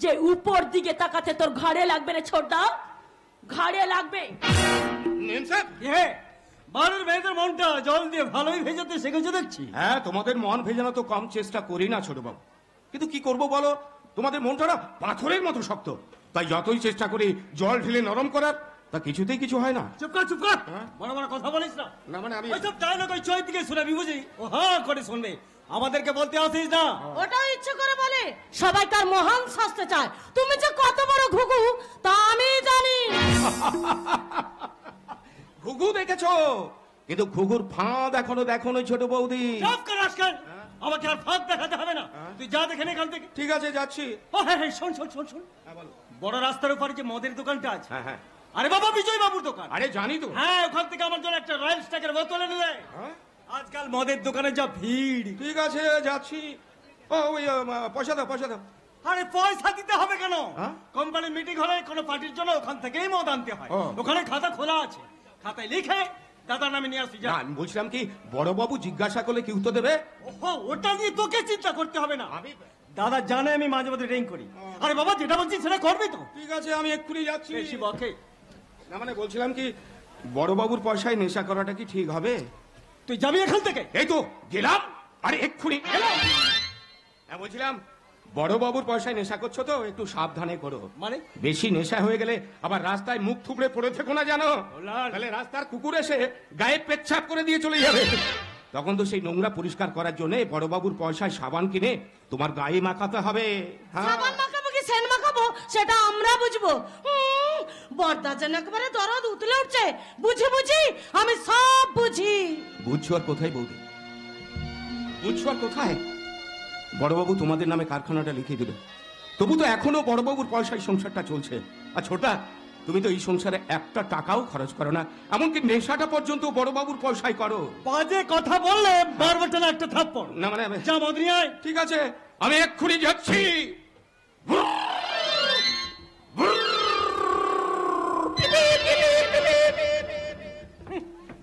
যে উপর দিকে তাকাতে তোর ঘাড়ে লাগবে রে ছোটদা, ঘাড়ে লাগবে। মেম সাহেব, কে বাড়ির মেয়েদের মনটা জল দিয়ে ভালোই ভেজাতে শিখেছে দেখছি। হ্যাঁ, তোমাদের মন ভেজানো তো কম চেষ্টা করি না ছোট বাবু, কিন্তু কি করব বলো, তোমাদের মনটা না পাথরের মতো শক্ত। তাই যতই চেষ্টা করি জল ঢেলে নরম করার, তা কিছুতেই কিছু হয় না। চুপ কর চুপ কর, বড় বড় কথা বলিস না। না মানে আমি ওইসব ডায়লগ ওই চৈতিকে শুনাবি বুঝি, ও হা করে শুনবে, আমাদেরকে বলতে আসিস না। ওটাও ইচ্ছে করে বলে, সবাই তার মহান শাস্তে চায়। তুমি যে কত বড় ঘুঘু তা আমি জানি। ঘুঘু দেখেছো, কিন্তু ঘুঘুর ফাঁদ এখনো দেখোনি ছোট বৌদি। চুপ কর আজকাল, আমাকে আর ফাঁক দেখাতে হবে না। তুই যা দেখে নে এখান থেকে। ঠিক আছে, যাচ্ছি। ও হ্যাঁ হ্যাঁ, শোন শোন শোন শোন, বড় রাস্তার উপরে যে মদের দোকানটা আছে, হ্যাঁ হ্যাঁ, আরে বাবা বিজয় বাবুর দোকান। আরে জানি তো। হ্যাঁ, ওখান থেকে আমার জন্য একটা রয়্যাল স্ট্যাগের বোতল এনে দে। আজকাল মদের দোকানে যা ভিড়। ঠিক আছে, যাচ্ছি। ও ওই পয়সা দাও, পয়সা দাও। আরে পয়সা দিতে হবে কেন? হ্যাঁ? কোম্পানির মিটিং হলে কোনো পার্টির জন্য ওখান থেকেই মদ আনতে হয়। ও। ওখানে খাতা খোলা আছে, খাতায় লিখে দাদার নামে নিয়ে আসি। না, আমি বলছিলাম কি, বড় বাবু জিজ্ঞাসা করলে কি উত্তর দেবে? ওহো, ওটা নিয়ে তোকে চিন্তা করতে হবে না। দাদা জানে আমি মাঝে মাঝে ড্রিঙ্ক করি। আরে বাবা, যেটা বলছি সেটা করবি তো। ঠিক আছে, আমি এক্ষুনি যাচ্ছি। বেশি বকে। না মানে বলছিলাম কি, বড় বাবুর পয়সায় নেশা করাটা কি ঠিক হবে? তুই যাবি এখান থেকে? এই তো গেলাম, আরে এক্ষুনি গেলাম। হ্যাঁ, বলছিলাম বড় বাবুর পয়সায় নেশা করছো তো, একটু সাবধানে করো। মানে? বেশি নেশা হয়ে গেলে আবার রাস্তায় মুখ থুবড়ে পড়ে থেকো না, জানো? ওলাল। তাহলে রাস্তার কুকুর এসে গায়ে পেচ্ছাপ করে দিয়ে চলে যাবে। তখন তো সেই নোংরা পরিষ্কার করার জন্য বড় বাবুর পয়সায় সাবান কিনে তোমার গায়ে মাখাতে হবে। হ্যাঁ, সাবান মাখাবো কি সেন্ট মাখাবো সেটা আমরা বুঝবো। বর্দা যেন একেবারে দরদ উতলে উঠছে। বুঝি বুঝি, আমি সব বুঝি। বুঝছো আর কোথায় বৌদি, বুঝছো আর কোথায়? বড়বাবু তোমাদের নামে কারখানাটা লিখে দিল, তবু তো এখনো বড়বাবুর পয়সায় সংসারটা চলছে। আর ছোটা, তুমি তো এই সংসারে একটা টাকাও খরচ করো না, এমনকি নেশাটা পর্যন্ত বড়বাবুর পয়সায় করো। বাজে কথা বললে বারবারটা একটা থাপ্পড়। না মানে যা মদনি আয়। ঠিক আছে, আমি এক্ষুনি যাচ্ছি।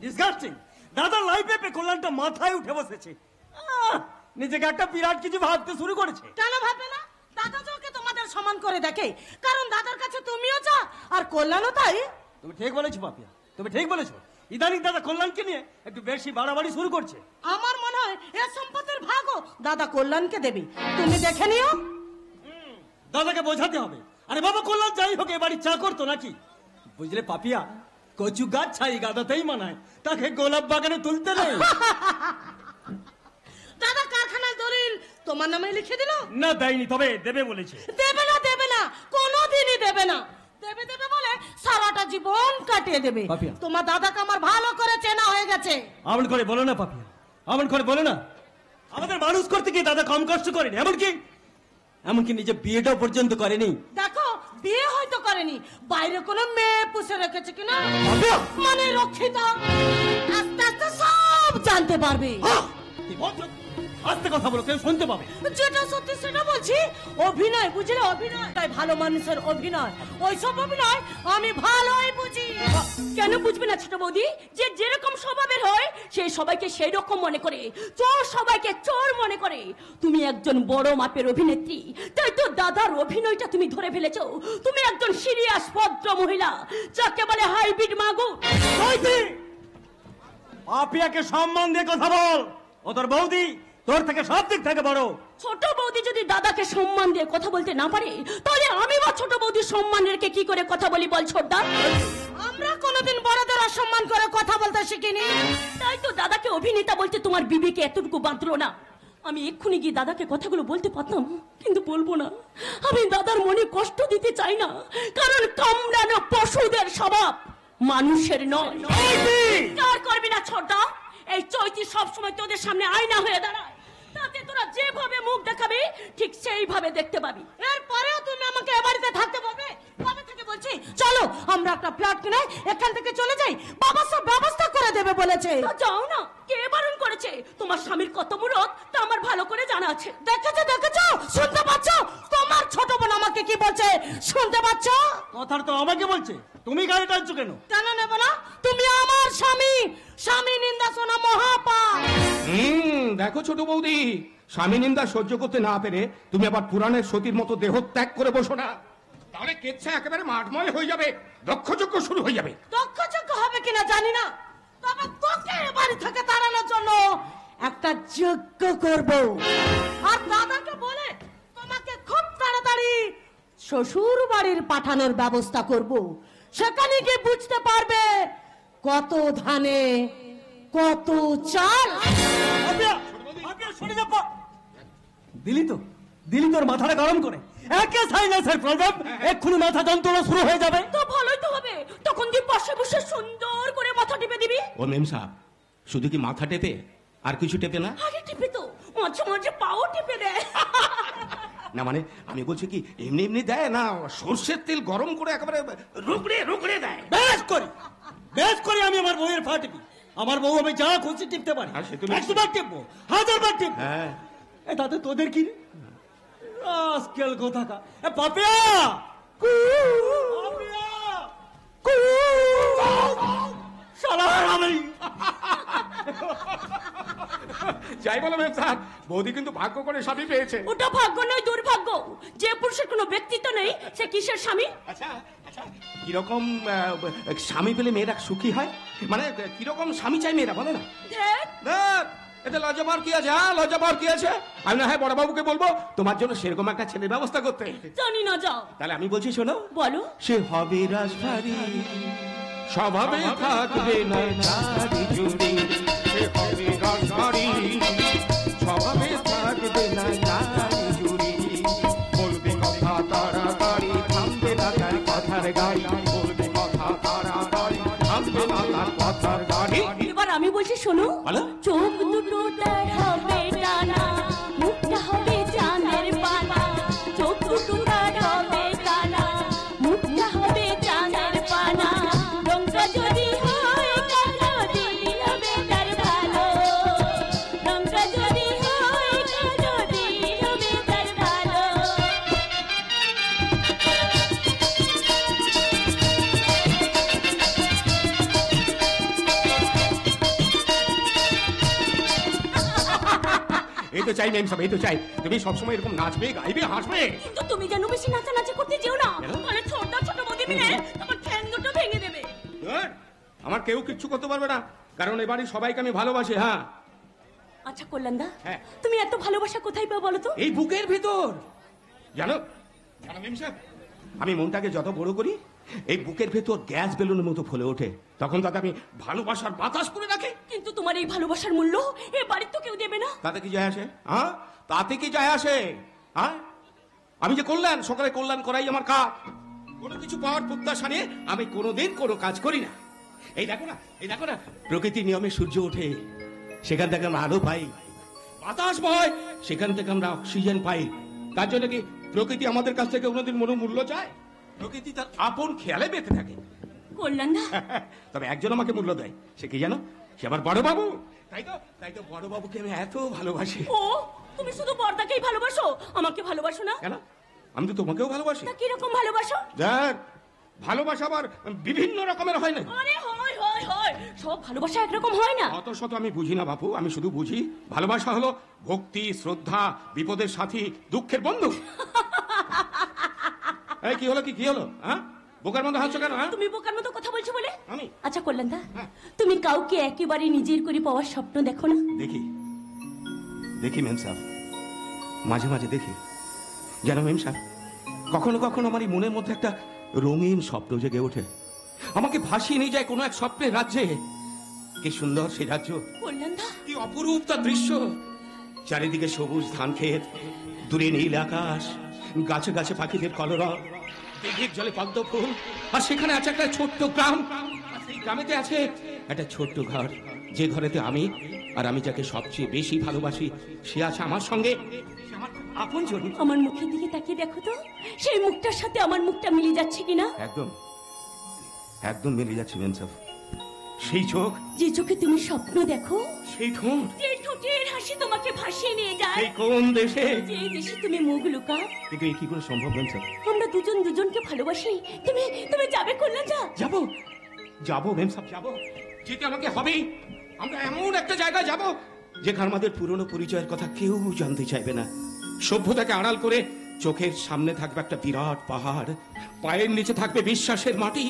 ডিসগাস্টিং। দাদার লাইফে কল্যাণটা মাথায় উঠে বসেছে। নিজেকে একটা বিরাট কিছু ভাবতে শুরু করেছে। কেন ভাববে না? দাদা তো ওকে তোমাদের সমান করে দেখে, কারণ দাদার কাছে তুমিও যা আর কল্যাণও তাই। তুমি ঠিক বলেছো পাপিয়া, তুমি ঠিক বলেছো। ইদানিং দাদা কল্যাণকে নিয়ে একটু বেশি বাড়াবাড়ি শুরু করছে। আমার মনে হয় এর সম্পত্তির ভাগও দাদা কল্যাণকে দেবে, তুমি দেখে নিও। দাদাকে বোঝাতে হবে। আরে বাবা, কল্যাণ যাই হোক এ বাড়ি চা করতো নাকি? বুঝলে পাপিয়া, কচু গাছ ছাই গাদাতেই মানায়, তাকে গোলাপ বাগানে তুলতে নেই। দাদা কারখানায় দলিল তোমার নামে লিখে দিল? না দেয়নি, তবে দেবে বলেছে। দেবে না, দেবে না, কোনোদিনই দেবে না। দেবে দেবে বলে সারাটা জীবন কাটিয়ে দেবে। পাপিয়া। তোমার দাদাকে আমার ভালো করে চেনা হয়ে গেছে। আমন করে বলো না পাপিয়া, আমন করে বলো না। আমাদের মানুষ করতে গিয়ে দাদা কম কষ্ট করেনি, এমনকি নিজে বিয়েটাও পর্যন্ত করেনি। দেখো, বিয়ে হয়তো করেনি, বাইরে কোনো মেয়ে পুষে রেখেছে কিনা মানে রক্ষিত, আস্তে আস্তে সব জানতে পারবে। কি বলছো? আস্তে কথা বলো, কেউ শুনতে পাবে। যেটা সত্যি সেটা বলছি। অভিনয় বুঝলে, অভিনয় তাই ভালো মানুষের অভিনয়, ওইসব অভিনয় আমি ভালোই বুঝি। কেন বুঝবে না ছোট বৌদি? যে যেরকম স্বভাবের হয় সেই সবাইকে সেই রকম মনে করে, চোর সবাইকে চোর মনে করে। তুমি একজন বড় মাপের অভিনেত্রী, তাই তো দাদার অভিনয়টা তুমি ধরে ফেলেছো। তুমি একজন সিরিয়াস ভদ্র মহিলা, যাকে বলে হাইব্রিড মাগুর। পাপিয়াকে সম্মান দিয়ে কথা বল। ও তোর বৌদি, তোর থেকে সব দিক থেকে বড়। ছোট বৌদি যদি দাদাকে সম্মান দিয়ে কথা বলতে না পারে, তাহলে আমি বা ছোট বৌদির সম্মান রেখে কি করে কথা বলি বল ছোটদা? আমরা কোনোদিন বড়দের অসম্মান করে কথা বলতে শিখিনি, তাই তো দাদাকে অভিনেতা বলতে তোমার বিবেকে এতটুকু বাঁধলো না। আমি এক্ষুনি গিয়ে দাদাকে কথাগুলো বলতে পারতাম, কিন্তু বলবো না। আমি দাদার মনে কষ্ট দিতে চাই না, কারণ কামড়ানো পশুদের স্বভাব, মানুষের নয়। কার করবি না ছোটদা? এই চৈতি সবসময় তোদের সামনে আয়না হয়ে দাঁড়ায়, তাতে তোরা যেভাবে মুখ দেখাবি ঠিক সেইভাবে দেখতে পাবি। এরপরেও তুমি আমাকে এ বাড়িতে থাকতে পারবে? কবে থেকে বলছি চলো আমরা একটা ফ্ল্যাট কিনে এখান থেকে চলে যাই, বাবা সব ব্যবস্থা করে দেবে বলেছে। যাও না, কে বারণ করেছে? তোমার স্বামীর কত মুরত তা আমার ভালো করে জানা আছে। দেখেছো দেখেছো, শুনতে পাচ্ছ? তোমার ছোট বোন আমাকে কি বলছে শুনতে পাচ্ছ? কথাটা তো আমাকে বলছে, তুমি গাড়ি টানছো কেন? কেন নেব না? তুমি আমার স্বামী, স্বামী নিন্দা শোনা মহাপাপ। দেখো ছোট বৌদি, স্বামী নিন্দা সহ্য করতে না পেরে তুমি আবার পুরাণের সতীর মতো দেহ ত্যাগ করে বসো না, তাহলে কেচ্ছা একেবারে মাঠময় হয়ে যাবে, দক্ষযজ্ঞ শুরু হয়ে যাবে। দক্ষযজ্ঞ হবে কিনা জানি না, তবে তোকে এ বাড়ি থেকে তাড়ানোর জন্য একটা যজ্ঞ করব। আর দাদাকে বলে তোমাকে খুব তাড়াতাড়ি শ্বশুর বাড়ির পাঠানোর ব্যবস্থা করব। সেখানে গিয়ে বুঝতে পারবে কত ধানে কত চাল। দিলি তোর মাথাটা গরম করে, একে সাইনাসের প্রবলেম, এক্ষুনি মাথা যন্ত্রণা শুরু হয়ে যাবে। তো ভালোই তো হবে, তখন দিয়ে বসে বসে সুন্দর করে মাথা টিপে দিবি। ও মেম সাহেব, শুধু কি মাথা টেপে আর কিছু টেপে না? আরে টিপে তো মাঝে মাঝে পাও টিপে দেয়। না মানে আমি বলছি কি এমনি এমনি দেয় না, সর্ষের তেল গরম করে একেবারে রুগড়ে রুগড়ে দেয়। বেশ করি আমি আমার বউয়ের পা টিপি। আমার বউ আমি যা খুশি টিপতে পারি, আর সে তুমি 100 বার টিপবো, 1000 বার টিপবো। হ্যাঁ, তাতে তোদের কি রে? আজকাল কোথাকা পাপিয়া, যাই বলো মেম সাহেব, বৌদি কিন্তু ভাগ্য করে স্বামী পেয়েছে। ওটা ভাগ্য নয়, দুর্ভাগ্য। যে পুরুষের কোনো ব্যক্তিত্ব নেই সে কিসের স্বামী? আচ্ছা আচ্ছা, কিরকম স্বামী পেলে মেয়েরা সুখী হয়? মানে কিরকম স্বামী চাই মেয়েরা, বলো না? এতে লজ্জা পাওয়ার কি আছে? হ্যাঁ, লজ্জা পাওয়ার কি আছে? আমি না হয় বড় বাবুকে বলবো তোমার জন্য সেরকম একটা ছেলের ব্যবস্থা করতে। জানি না, যাও। তাহলে আমি বলছি শোনো, বলো। সে হবে রাজবাড়ি, স্বভাবে থাকবে না নারী জুড়ি। সে হবে রাজবাড়ি, স্বভাবে থাকবে না নারী জুড়ি। বলবে কথা তাড়াতাড়ি, থামবে না তার কথার গাড়ি। বলবে কথা তাড়াতাড়ি, থামবে না তার কথার গাড়ি। এবার আমি বলছি শোনো। বলো। চোখ দুটো তার হবে টানা, মুখটা হবে চাঁদের পানা। চোখ দুটো তার হবে টানা, মুখটা হবে চাঁদের পানা। রংটা যদি হয় কালো, দিদি হবে তার ভালো। রংটা যদি হয় কালো, দিদি হবে তার ভালো। এই তো চাই মেম সাহেব, এই তো চাই। তুমি সবসময় এরকম নাচবে, গাইবে, হাসবে। কিন্তু তুমি যেন বেশি নাচানাচি করতে যেও না, কেন? তাহলে ছোটদা ছোট বৌদি মিলে তোমার ঠ্যাং দুটো ভেঙে দেবে। ধুর, আমার কেউ কিচ্ছু করতে পারবে না, কারণ এ বাড়ির সবাইকে আমি ভালোবাসি। হ্যাঁ, আচ্ছা কল্যাণদা, হ্যাঁ। তুমি এত ভালোবাসা কোথায় পাও বলো তো? এই বুকের ভিতর। জানো জানো মেম সাহেব, আমি মনটাকে যত বড় করি, এই বুকের ভেতর গ্যাস বেলুনের মতো ফুলে ওঠে। তখন তাতে আমি ভালোবাসার বাতাস করে রাখি। কিন্তু তোমার এই ভালোবাসার মূল্য এ বাড়ির তো কেউ দেবে না। তাতে কি যায় আসে? হ্যাঁ, তাতে কি যায় আসে? হ্যাঁ, আমি যে কল্যাণ, সকালে কল্যাণ করাই আমার কাজ। কোনো কিছু পাওয়ার প্রত্যাশা নিয়ে আমি কোনোদিন কোনো কাজ করি না। এই দেখো না, এই দেখো না, প্রকৃতির নিয়মে সূর্য ওঠে, সেখান থেকে আমরা আলো পাই। বাতাস বয়, সেখান থেকে আমরা অক্সিজেন পাই। তার জন্য কি প্রকৃতি আমাদের কাছ থেকে কোনোদিন মূল্য চায়? প্রকৃতি তার আপন খেয়ালে বেঁচে থাকে। কল্যাণদা, তবে একজন আমাকে মূল্য দেয়, সে কি জানো? সে আমার বড় বাবু। তাই তো বড় বাবুকে আমি এত ভালোবাসি। ও তুমি শুধু বড়দাকেই ভালোবাসো, আমাকে ভালোবাসো না? কেন? আমি তো তোমাকেও ভালোবাসি। তা কিরকম ভালোবাসো? দেখ, ভালোবাসা আবার বিভিন্ন রকমের হয় না। আরে হয় হয় হয়, সব ভালোবাসা একরকম হয় না। অত শত আমি বুঝি না বাপু, আমি শুধু বুঝি ভালোবাসা হলো ভক্তি, শ্রদ্ধা, বিপদের সাথী, দুঃখের বন্ধু। এই কি হলো, কি হলো? হ্যাঁ, বোকার মতো হাসছো কেন? হ্যাঁ, তুমি বোকার মতো কথা বলছো বলে? আমি? আচ্ছা কল্যাণদা, হ্যাঁ। তুমি কাউকে একেবারে নিজের করে পাওয়ার স্বপ্ন দেখো না? দেখি মেম সাহেব, মাঝে মাঝে দেখি। জানো মেম সাহেব, কখনো কখনো আমার এই মনের মধ্যে একটা রঙিন স্বপ্ন জেগে ওঠে, আমাকে ভাসিয়ে নিয়ে যায় কোনো এক স্বপ্নের রাজ্যে। কি সুন্দর সেই রাজ্য, কল্যাণদা, কি অপরূপ তার দৃশ্য। চারিদিকে সবুজ ধান ক্ষেত, দূরে নীল আকাশ, গাছে গাছে পাখিদের কলরব, দিঘির জলে পদ্ম ফুল, আর সেখানে আছে একটা ছোট্ট গ্রাম। আর সেই গ্রামেতে আছে একটা ছোট্ট ঘর, যে ঘরেতে আমি যাকে সবচেয়ে বেশি ভালোবাসি সে আছে আমার সঙ্গে। সে আমার খুব আপনজন। আমার মুখের দিকে তাকিয়ে দেখো তো, সেই মুখটার সাথে আমার মুখটা মিলে যাচ্ছে কিনা? একদম একদম মিলে যাচ্ছে মেম সাহেব। সেই চোখ, যে চোখে তুমি স্বপ্ন দেখো, সেই ঠোঁট, যে ঠোঁটের হাসি তোমাকে ভাসিয়ে নিয়ে যায়, সেই কোন দেশে, যে দেশে তুমি মুখ লুকাও। কিন্তু এই কি করে সম্ভব মেম সাহেব? আমরা দুজন দুজনকে ভালোবাসি। তুমি তুমি যাবে কল্যাণদা? যাবো যাবো মেম সাহেব, যাবো, যেতে আমাকে হবেই। আমরা এমন একটা জায়গায় যাব যেখানে আমাদের পুরনো পরিচয়ের কথা কেউ জানতে চাইবে না। সভ্যতাকে আড়াল করে চোখের সামনে থাকবে একটা বিরাট পাহাড়, পায়ের নিচে থাকবে বিশ্বাসের মাটি।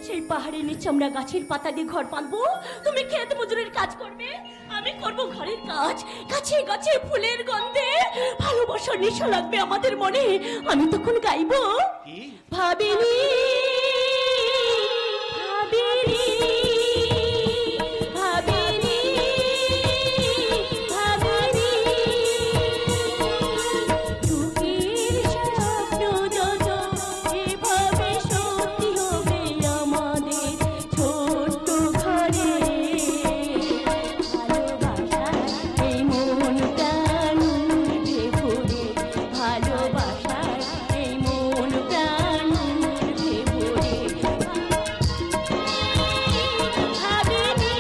সেই পাহাড়ের নিচে আমরা গাছের পাতা দিয়ে ঘর বাঁধবো, তুমি ক্ষেত মজুরের কাজ করবে, আমি করব ঘরের কাজ। গাছে গাছে ফুলের গন্ধে ভালোবাসার নেশা লাগবে আমাদের মনে। আমি তখন গাইবো, ভাবিনি ভাবিনি ভাবিনি ভাবিনি, দুঃখের স্বপ্ন যত এভাবে সত্যি হবে আমাদের ছোট্ট ঘরে। ভালোবাসার এই মন প্রাণ উঠে ভরে, ভালোবাসার এই মন প্রাণ উঠে ভরে, ভাবিনি।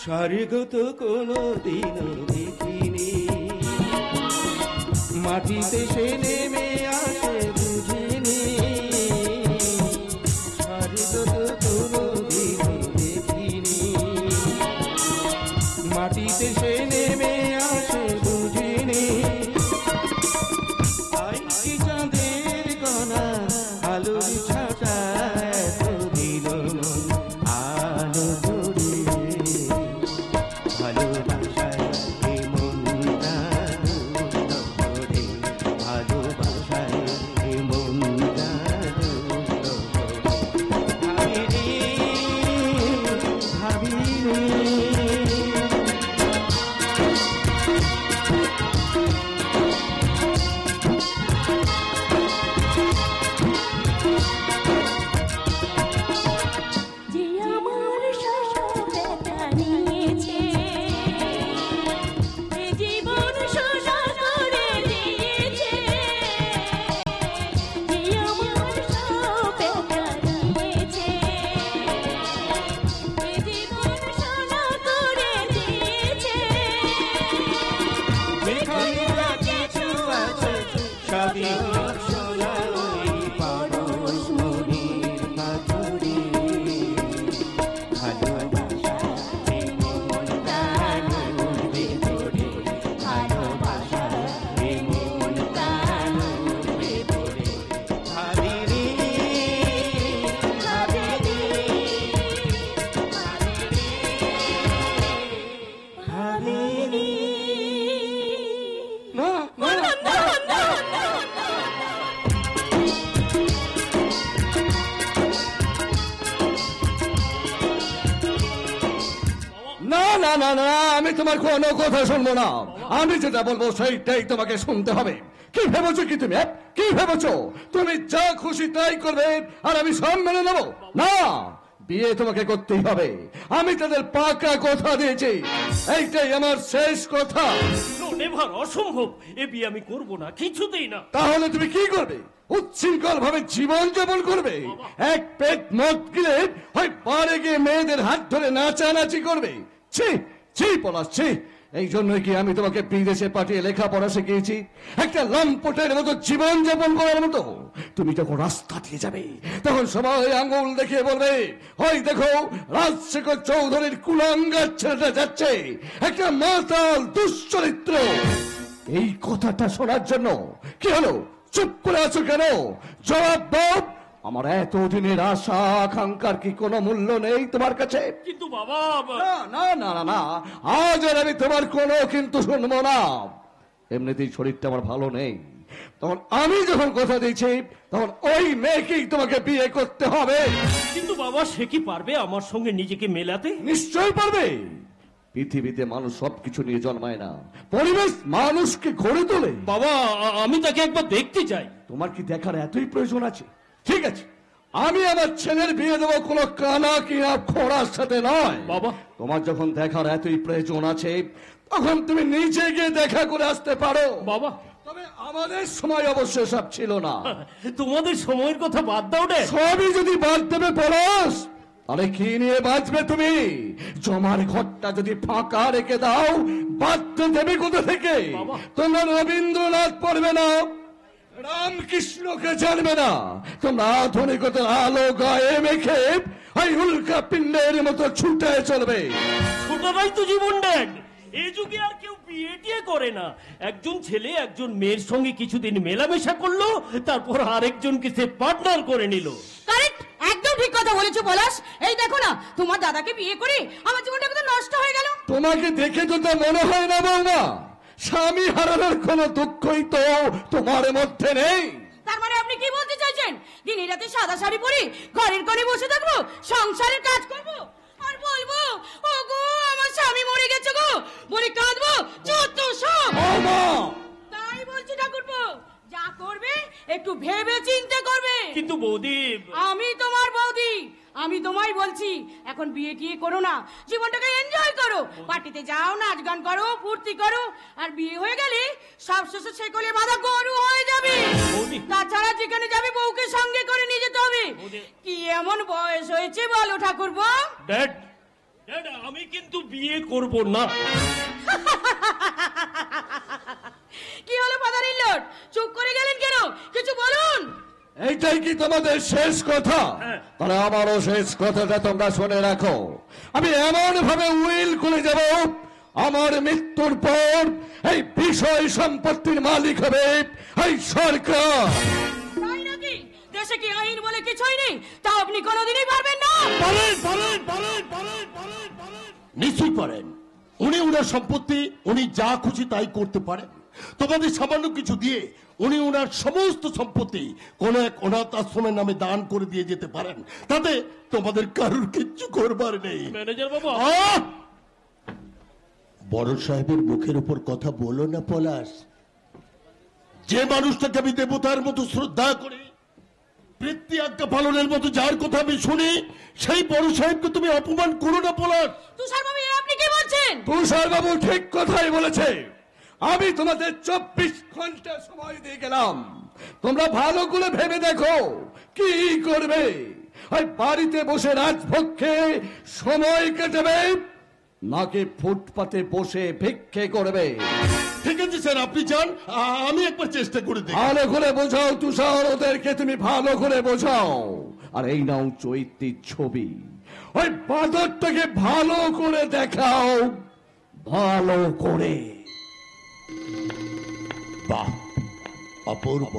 স্বর্গ তো কোনো দিনও দেখিনি, মাটিতে সে নেমে আসে বুঝিনি। স্বর্গ তো কোনো দিনও দেখিনি, মাটিতে সে নেমে আসে বুঝিনি। আই কি চাঁদের কণা, আলোর ছাটা, এত দিল মন আলো জুড়ে। ভালোবাসায় এই মনটা ভরে, ভালোবাসায় যেখানে যা কিছু আছে সবই সোনা ওই পরশ মনির মাধুরী ভালোবাসা মন তানুর ভেতরে ভালোবাসা মন তানুর ভেতরে ভাবি রে না না না না, আমি তোমার কোনো কথা শুনবো না। আমি যেটা বলবো সেইটাই তোমাকে শুনতে হবে। কি ভেবেছো কি তুমি? কি ভেবেছো তুমি যা খুশি তাই করবে আর আমি সব মেনে নেবো? না, বিয়ে তোমাকে করতেই হবে। আমি তাদের পাকা কথা দিয়েছি, এইটাই আমার শেষ কথা। নেভার, অসম্ভব। এ বিয়ে আমি করব না, কিছুতেই না। তাহলে তুমি কি করবে? উচ্ছৃঙ্খল ভাবে জীবন যাপন করবে? এক পেট মদ গিলে হয় পারে গিয়ে মেয়েদের হাত ধরে নাচানাচি করবে? ছি ছি পলাশ, ছি। এই জন্যই কি আমি তোমাকে বিদেশে পাঠিয়ে লেখাপড়া শিখিয়েছি, একটা লম্পটের মতো জীবন যাপন করার মতো? তুমি যখন রাস্তা দিয়ে যাবে তখন সবাই আঙ্গুল দেখিয়ে বলবে, ওই দেখো রাজশেখর চৌধুরীর কুলাঙ্গার ছেলেটা যাচ্ছে, একটা মাতাল দুশ্চরিত্র। এই কথাটা শোনার জন্য কি হলো? চুপ করে আছো কেন? জবাব দাও। আমার এতদিনের আশা আকাঙ্ক্ষার কি কোনো মূল্য নেই তোমার কাছে? কিন্তু বাবা, না না না না না, আজ আর আমি তোমার কোনো কিন্তু শুনবো না। এমনিতেই শরীরটা আমার ভালো নেই, তখন আমি যখন কথা দিয়েছি তখন ওই মেয়েকেই তোমাকে বিয়ে করতে হবে। কিন্তু বাবা, সে কি পারবে আমার সঙ্গে নিজেকে মেলাতে? নিশ্চয় পারবে। পৃথিবীতে মানুষ সবকিছু নিয়ে জন্মায় না, পরিবেশ মানুষকে গড়ে তোলে। বাবা, আমি তাকে একবার দেখতে চাই। তোমার কি দেখার এতই প্রয়োজন আছে? ঠিক আছে, আমি আমার ছেলের বিয়ে দেবো কোনো কানা কিনা খোড়ার সাথে নয়। বাবা, তোমার যখন দেখার এতই প্রয়োজন আছে তখন তুমি নিজে গিয়ে দেখা করে আসতে পারো। বাবা, তবে আমাদের সময় অবশ্য সব ছিল না। তোমাদের সময়ের কথা বাদ দাও রে। সবই যদি বাদ দেবে পরশ, তাহলে কি নিয়ে বাঁচবে তুমি? জমার ঘরটা যদি ফাঁকা রেখে দাও, বাঁচতে দেবে কোথা থেকে? বাবা। তোমরা রবীন্দ্রনাথ পড়বে না, রামকৃষ্ণকে জানবে না, তোমরা আধুনিকতার আলো গায়ে মেখে ওই উল্কা পিণ্ডের মতো ছুটে চলবে। ছোটরাই তো জীবন দেন। এই যুগে আর কেউ বিয়ে টিয়ে করে না। একজন ছেলে একজন মেয়ের সঙ্গে কিছুদিন মেলামেশা করলো, তারপর আরেকজনকে সে পার্টনার করে নিল। কারেক্ট, একদম ঠিক কথা বলেছো পলাশ। এই দেখো না, তোমার দাদাকে বিয়ে করে আমার জীবনটা কত নষ্ট হয়ে গেল। তোমাকে দেখে তো তা মনে হয় না বৌমা, স্বামী হারানোর কোনো দুঃখই তো তোমার মধ্যে নেই। তার মানে আপনি কি বলতে চাইছেন? দিনে রাতে সাদা শাড়ি পরে ঘরের কোণে বসে থাকবো, সংসারের কাজ করবো আর বলবো ওগো আমার স্বামী মরে গেছে গো বলে কাঁদবো? যত সব। তাই বলছি ঠাকুরপো, যা করবে একটু ভেবে চিন্তে করবে। কিন্তু বৌদি, আমি তোমার বৌদি, আমি তোমায় বলছি এখন বিয়ে টিয়ে করো না, জীবনটাকে এনজয় করো, পার্টিতে যাও, নাচ গান করো, ফুর্তি করো। আর বিয়ে হয়ে গেলে সব শেষে ছেকলে বাঁধা গরু হয়ে যাবে। তাছাড়া যেখানে যাবে বউকে সঙ্গে করে নিয়ে যেতে হবে। কি এমন বয়স হয়েছে বলো ঠাকুরপো? ড্যাড, ড্যাড, আমি কিন্তু বিয়ে করব না। কি হলো ফাদার ইন লর্ড, চুপ করে গেলেন কেন? কিছু বলুন। এইটাই কি তোমাদের শেষ কথা? তাহলে আমারও শেষ কথাটা তোমরা শুনে রাখো। আমি এমন ভাবে উইল করে যাব, আমার মৃত্যুর পর এই বিষয় সম্পত্তির মালিক হবে এই সরকার। তাই নাকি? দেশে কি আইন বলে কিছুই নেই? তা আপনি কোনোদিনই পারবেন না। নিশ্চয়ই পারেন। উনি উনার সম্পত্তি উনি যা খুশি তাই করতে পারেন। তোমাদের সামান্য কিছু দিয়ে উনি উনার সমস্ত সম্পত্তি কোন এক অনাথ আশ্রমের নামে দান করে দিয়ে যেতে পারেন, তাতে তোমাদের কারুর কিচ্ছু করবার নেই। ম্যানেজার বাবু, বড় সাহেবের মুখের উপর কথা বলো না পলাশ। যে মানুষটাকে আমি দেবতার মতো শ্রদ্ধা করি, বৃত্তি আজ্ঞা পালনের মতো যার কথা আমি শুনি, সেই বড় সাহেবকে তুমি অপমান করো না পলাশ। তুষার বাবু, আপনি কি বলছেন? তুষার বাবু ঠিক কথাই বলেছে। আমি তোমাদের 24 ঘন্টা সময় দিয়ে গেলাম, তোমরা ভালো করে ভেবে দেখো কি করবে। ওই বাড়িতে বসে রাজভোগ খেয়ে সময় কাটাবে, নাকি ফুটপাতে বসে ভিক্ষে করবে? ঠিক আছে স্যার, আপনি যান, আমি একবার চেষ্টা করে দেখি। ভালো করে বোঝাও তুষার, ওদেরকে তুমি ভালো করে বোঝাও। আর এই নাও চৈত্রীর ছবি, ওই বাঁদরটাকে ভালো করে দেখাও, ভালো করে। বাহ, অপূর্ব,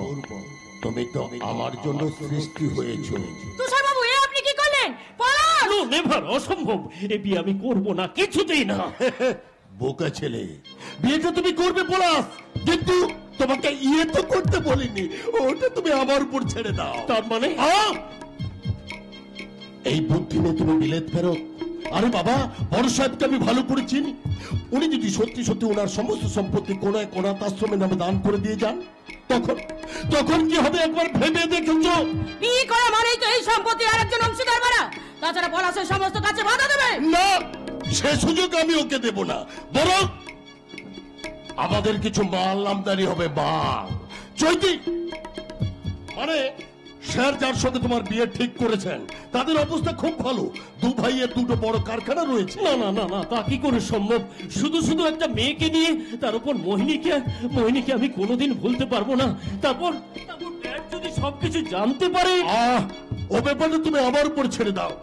তুমি তো আমার জন্য সৃষ্টি হয়েছো। তুষার বাবু, এ আপনি কি করলেন? পলাশ! নো নেভার, অসম্ভব, এ বিয়ে আমি করব না, কিছুতেই না। বোকা ছেলে, বিয়েটা তুমি করবে পলাশ, কিন্তু তোমাকে ইয়ে তো করতে বলিনি, ওটা তুমি আমার উপর ছেড়ে দাও। তার মানে এই বুদ্ধি নিয়ে তুমি বিলেত ফেরো। আরে বাবা, বড় সাহেবকে আমি ভালো করে চিনি, উনি যদি সত্যি সত্যি ওনার সমস্ত সম্পত্তি কোন এক অনাথ আশ্রমের নামে দান করে দিয়ে যান, তখন তখন কি হবে একবার ভেবে দেখেছো? বিয়ে করা মানেই তো এই সম্পত্তি আরেকজন অংশীদার বাড়া। তাছাড়া পলাশের সমস্ত কাছে বাধা দেবে না, সে সুযোগ আমি ওকে দেব না, বরং আমাদের কিছু মাল আমদানি হবে। মাল চৈতি মানে স্যার যার সাথে তোমার বিয়ে ঠিক করেছেন তাদের অবস্থা খুব ভালো, দু ভাইয়ের দুটো বড় কারখানা রয়েছে। না না না না, তা কি করে সম্ভব? শুধু শুধু একটা মেয়েকে নিয়ে, তার উপর মোহিনীকে আমি কোনোদিন ভুলতে পারবো না। তারপর ড্যাড যদি সবকিছু জানতে পারে। ও ব্যাপারে তুমি আমার উপর ছেড়ে দাও।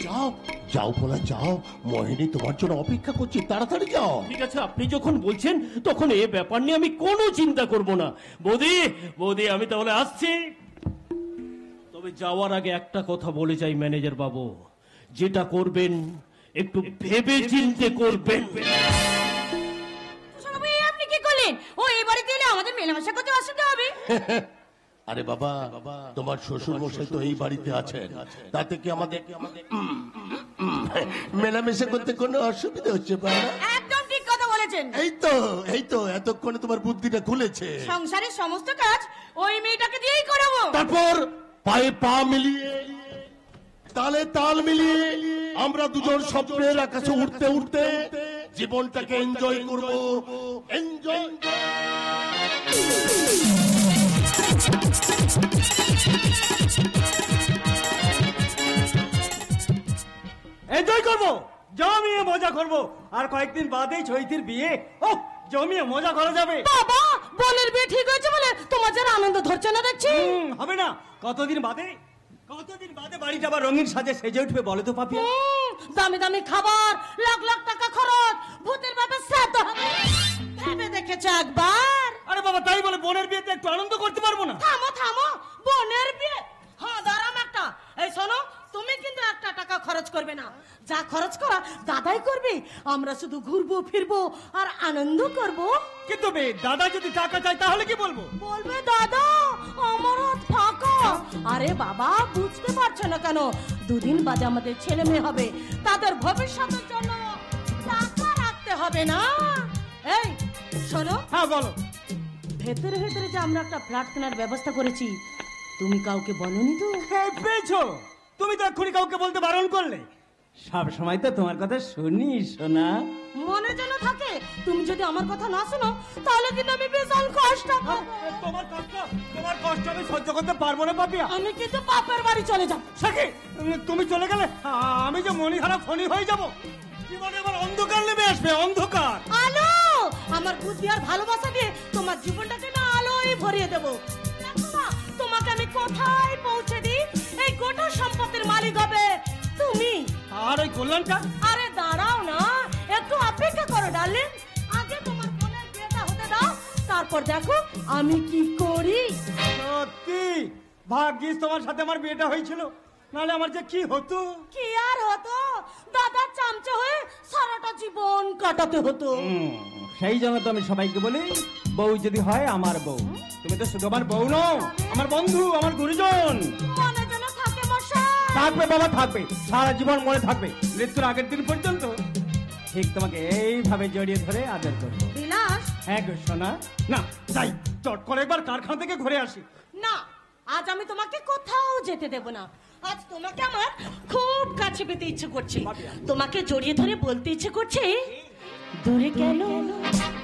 যাও যাও বলা, যাও, মোহিনী তোমার জন্য অপেক্ষা করছি, তাড়াতাড়ি যাও। ঠিক আছে, আপনি যখন বলছেন তখন এ ব্যাপার নিয়ে আমি কোনো চিন্তা করব না। বৌদি, আমি তাহলে আসছি। তবে যাওয়ার আগে একটা কথা বলে যাই ম্যানেজার বাবু, যেটা করবেন একটু ভেবে চিন্তে করবেন। তুষার বাবু, এ আপনি কি করলেন? ও এই বাড়িতে এলে আমাদের মেলামেশা করতে অসুবিধা হবে। আরে বাবা, তোমার শ্বশুর মশাই তো এই বাড়িতে আছেন, তাতে কি আমাদের মেলামেশা করতে কোনো অসুবিধা হচ্ছে? একদম ঠিক কথা বলেছেন। এই তো এতক্ষণে তোমার বুদ্ধিটা খুলেছে। সংসারের সমস্ত কাজ ওই মেয়েটাকে দিয়েই করাবো। তারপর পায়ে পা মিলিয়ে, তালে তাল মিলিয়ে আমরা দুজন স্বপ্নের আকাশে উঠতে উঠতে জীবনটাকে এনজয় করব। এনজয় এনজয় করবো, জমিয়ে মজা করবো। আর কয়েকদিন বাদেই চৈতির বিয়ে, ও জমিয়ে মজা করা যাবে। বাবা, বোনের বিয়ে ঠিক হয়েছে বলে তোমার যেন আনন্দ ধরছে না দেখছি। হবে না, কতদিন বাদে বাড়িটা আবার রঙিন সাজে সেজে উঠবে বলে তো পাপিয়া। দামি দামি খাবার, লাখ লাখ টাকা খরচ, ভূতের বাবা শ্রাদ্ধ হবে, ভেবে দেখেছো একবার? আরে বাবা, তাই বলে বোনের বিয়েতে একটু আনন্দ করতে পারবো না? থামো, বোনের বিয়ে হাজারাম একটা। এই শোনো, তুমি কিন্তু একটা টাকা খরচ করবে না, যা খরচ করা দাদাই করবে। আমরা শুধু ঘুরবো ফিরবো আর আনন্দ করব। কিন্তু দাদা যদি টাকা চায় তাহলে কি বলবো? বলবে দাদা আমার হাত ফাঁকা। আরে বাবা, বুঝতে পারছো না কেন? দুদিন বাদে আমাদের ছেলে মেয়ে হবে, তাদের ভবিষ্যতের জন্য টাকা রাখতে হবে না? এই শোনো। হ্যাঁ বলো। ভেতরে ভেতরে যে আমরা একটা ফ্ল্যাট কেনার ব্যবস্থা করেছি, তুমি কাউকে বলনি তো? পেয়েছো, তুমি তো এক্ষুনি কাউকে বলতে বারণ করলে। সব সময় তো তোমার কথা শুনি শোনা। মনে যেন থাকে, তুমি যদি আমার কথা না শোনো তাহলে কিন্তু আমি ভীষণ কষ্ট পাবো। তোমার কষ্ট আমি সহ্য করতে পারবো না পাপিয়া। আমি কিন্তু বাপের বাড়ি চলে যাব। সাকি, তুমি চলে গেলে আমি যে মনিহারা ফণি হয়ে যাব। জীবনে আবার অন্ধকার নেমে আসবে, অন্ধকার। আলো, আমার বুদ্ধি আর ভালোবাসা দিয়ে তোমার জীবনটাকে না আলোয় ভরিয়ে দেবো। দেখো না, তোমাকে আমি কোথায় পৌঁছে দিই, এই গোটা সম্পত্তির মালিক হবে তুমি। আর ওই কল্যাণটা? আরে দাঁড়াও না, একটু অপেক্ষা করো ডার্লিং। আগে তোমার বোনের বিয়েটা হতে দাও, তারপর দেখো আমি কি করি। সত্যি ভাগ্যিস তোমার সাথে আমার বিয়েটা হয়েছিল, নাহলে আমার যে কি হতো। কি আর হতো, দাদা চামচে হয়ে সারাটা জীবন কাটাতে হতো। সেই জন্য তো আমি সবাইকে বলি, বউ যদি হয় আমার বউ। তুমি তো শুধু আমার বউ নও, আমার বন্ধু, আমার গুরুজন। মনে যেন থাকে মশাই। থাকবে বাবা, থাকবে, সারা জীবন মনে থাকবে, মৃত্যুর আগের দিন পর্যন্ত। ঠিক তোমাকে এইভাবে জড়িয়ে ধরে আদর করবো। বিলাস, হ্যাঁ গো সোনা। না যাই, চট করে একবার কারখানা থেকে ঘুরে আসি। না, আজ আমি তোমাকে কোথাও যেতে দেব না। আজ তোমাকে আমার খুব কাছে পেতে ইচ্ছে করছে, তোমাকে জড়িয়ে ধরে বলতে ইচ্ছে করছে, দূরে কেন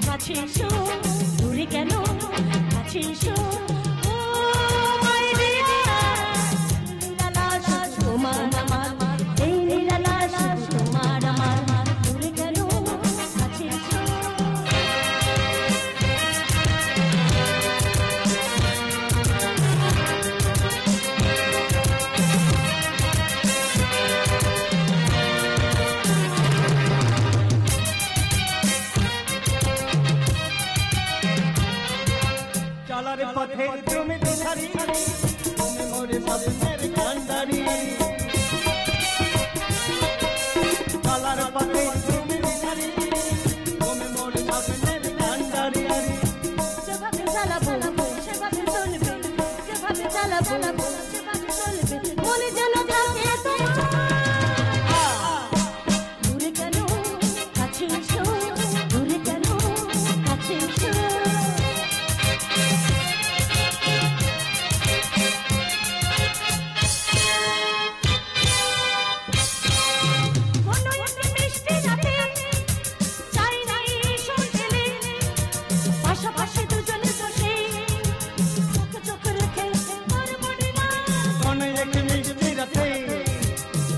কাছে এসো, দূরে কেন কাছে এসো। ও মাই নিরালা তোমার আমার, এই নিরালা তোমার আমার, পথে তুমি দিশারি তুমি মোরে স্বপ্নের কান্ডারি চলার পথে তুমি দিশারি তুমি মোরে স্বপ্নের কান্ডারি যেভাবে চালাবো সেভাবে চলবে, যেভাবে চালাবো সেভাবে চলবে, মনে যেন থাকে তোমার। দূরে কেন কাছে এসো, দূরে কেন কাছে এসো। কোনো একটা মিষ্টি রাতে চাই নাই সন্ধ্যেলে, পাশাপাশি দুজনে বসে চোখ চোখ রেখে আর মনে না। কোন এক মিষ্টি রাতে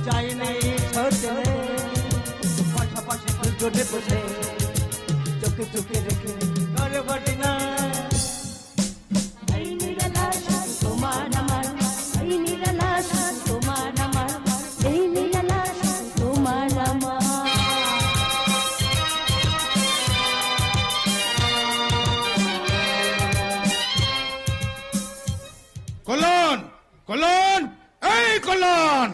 চাই নাই ছোটলে পাশাপাশি দুজনে বসে চোখে চোখে রেখে আর বটে না। এই নিরালা শুধু তোমার আমার, এই নিরালা শুধু তোমার আমার, এই নিরালা শুধু তোমার আমার। কল্যাণ কল্যাণ এই কল্যাণ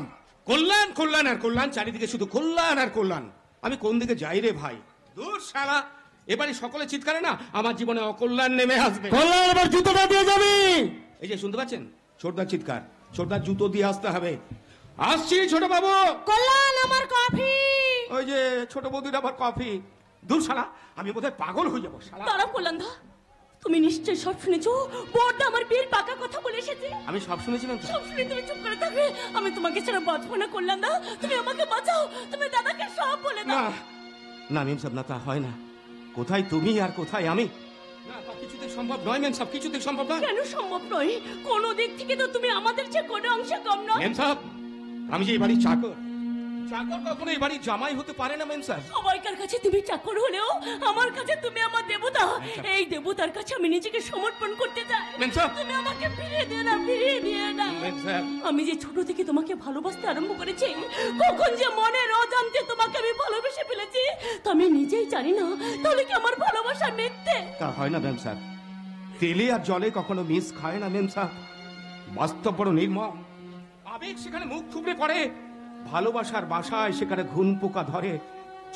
কল্যাণ কল্যাণ আর কল্যাণ, চারিদিকে শুধু কল্যাণ আর কল্যাণ। আমি কোন দিকে যাই রে ভাই? দূর শালা, এবারে সকলে চিৎকারে না আমার জীবনে অকল্যাণ নেমে আসবে। কল্যাণ এবার জুতোটা দিয়ে যাবি। এই যে শুনতে পাচ্ছেন ছোটদার চিৎকার, ছোটদার জুতো দিয়ে আসতে হবে। আসছি ছোট বাবু। কল্যাণ আমার কফি। ওই যে ছোট বৌদির আবার কফি। দূর শালা, আমি বোধহয় পাগল হয়ে যাবো শালা। দাঁড়াও কল্যাণ দা, তুমি নিশ্চয় সব শুনেছো। বড়দা আমার বিয়ের পাকা কথা বলে এসেছে। আমি সব শুনেছিলাম তো। সব শুনে তুমি চুপ করে থাকবে? আমি তোমাকে ছাড়া বাঁচবো না কল্যাণ দা, তুমি আমাকে বাঁচাও। তুমি দাদাকে সব বলে না দাও। না মেম সাহেব, না তা হয় না। কোথায় তুমি আর কোথায় আমি? না তা কিছুতেই সম্ভব নয় মেম সাহেব, কিছুতেই সম্ভব নয়। কেন সম্ভব নয়? কোন দিক থেকে তো তুমি আমাদের চেয়ে কোনো অংশে কম নয়। মেম সাহেব, আমি যে এই বাড়ির চাকর, চাকর কখনো এই বাড়ির জামাই হতে পারে না মেম সাহেব। সবাইকার কাছে তুমি চাকর হলেও আমার কাছে তুমি আমার দেবতা। এই দেবতার কাছে আমি নিজেকে সমর্পণ করতে চাই। মেম সাহেব। তুমি আমাকে ফিরিয়ে দিয়ে না, ফিরিয়ে দিয়ে না। মেম সাহেব। আমি যে ছোট থেকে তোমাকে ভালোবাসতে আরম্ভ করেছি, কখন যে মনের অজান্তে তোমাকে আমি ভালোবেসে ফেলেছি তা আমি নিজেই জানি না। তাহলে কি আমার ভালোবাসা মিথ্যে? তা হয় না মেম সাহেব, তেলে আর জলে কখনো মিস খায় না মেম সাহেব। বাস্তব বড় নির্মম, আবেগ সেখানে মুখ থুবড়ে পড়ে, ভালোবাসার বাসায় সেখানে ঘুন পোকা ধরে,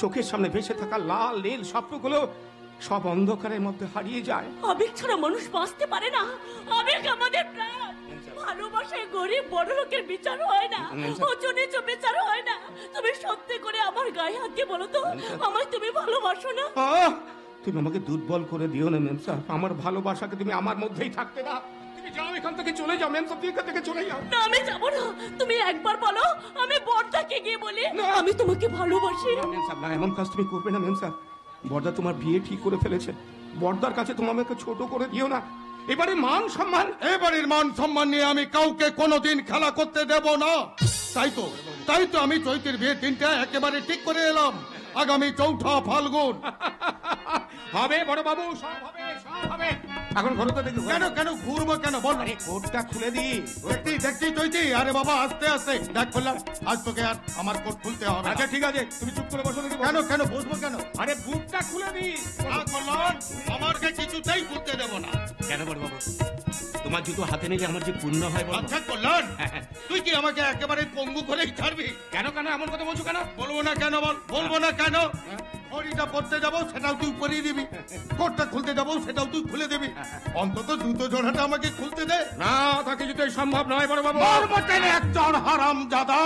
চোখের সামনে ভেসে থাকা লাল নীল স্বপ্নগুলো সব অন্ধকারের মধ্যে হারিয়ে যায়। আবেগ ছাড়া মানুষ বাঁচতে পারে না। আবেগ আমাদের প্রাণ। ভালোবাসায় গরিব বড় লোকের বিচার হয় না, উঁচু নিচু বিচার হয় না। তুমি সত্যি করে আমার গায়ে হাত দিয়ে বলো তো, আমায় তুমি ভালোবাসো না? আহ! তুমি আমাকে দুর্বল করে দিও না মেম সাহেব। আমার ভালোবাসাকে তুমি আমার মধ্যেই থাকতে দাও। তুমি যাও এখান থেকে, চলে যাও মেম সাহেব, এখান থেকে চলে যাও। না, আমি যাবো না। তুমি একবার বলো, আমি বড়দাকে গিয়ে বলি না। আমি তোমাকে ভালোবাসি। না, মেম সাহেব, না, এমন কাজ তুমি করবে না মেম সাহেব। বড়দা তোমার বিয়ে ঠিক করে ফেলেছে। বড়দার কাছে তুমি আমাকে ছোট করে দিও না। এবারে মান সম্মান, এবারের মান সম্মান নিয়ে আমি কাউকে কোনোদিন খেলা করতে দেব না। তাই তো আমি চৈতির বিয়ের দিনটা একেবারে ঠিক করে এলাম, আগামী 4 ফাল্গুন। হবে বড় বাবু, সব হবে, সব হবে। এখন ঘরে তো দেখি কেন ঘুরবো কেন বল? আরে কোটটা খুলে দি। দেখছি চৈতি। আরে বাবা আস্তে আস্তে দেখ বললাম, আজ তোকে আর আমার কোট খুলতে হবে না। আচ্ছা ঠিক আছে, তুমি চুপ করে বসো দেখি। কেন বসবো কেন? আরে বুকটা খুলে দি। কল্যাণ, আমাকে কিছুতেই খুলতে দেব না। কেন বড় বাবু, তোমার জুতো হাতে নিলে আমার যে পুণ্য হয় বলো। আচ্ছা কল্যাণ, তুই কি আমাকে একেবারে পঙ্গু করেই ছাড়বি? কেন এমন কথা বলছো কেন? বলবো না কেন বল? বলবো না কেন? ঘড়িটা পড়তে যাবো সেটাও তুই পরিয়ে দিবি, কোটটা খুলতে যাবো সেটাও তুই খুলে দিবি। অন্তত জুতো জোড়াটা আমাকে খুলতে দে। না, তা কিছুতেই সম্ভব নয় বড় বাবু। একজন হারামজাদা।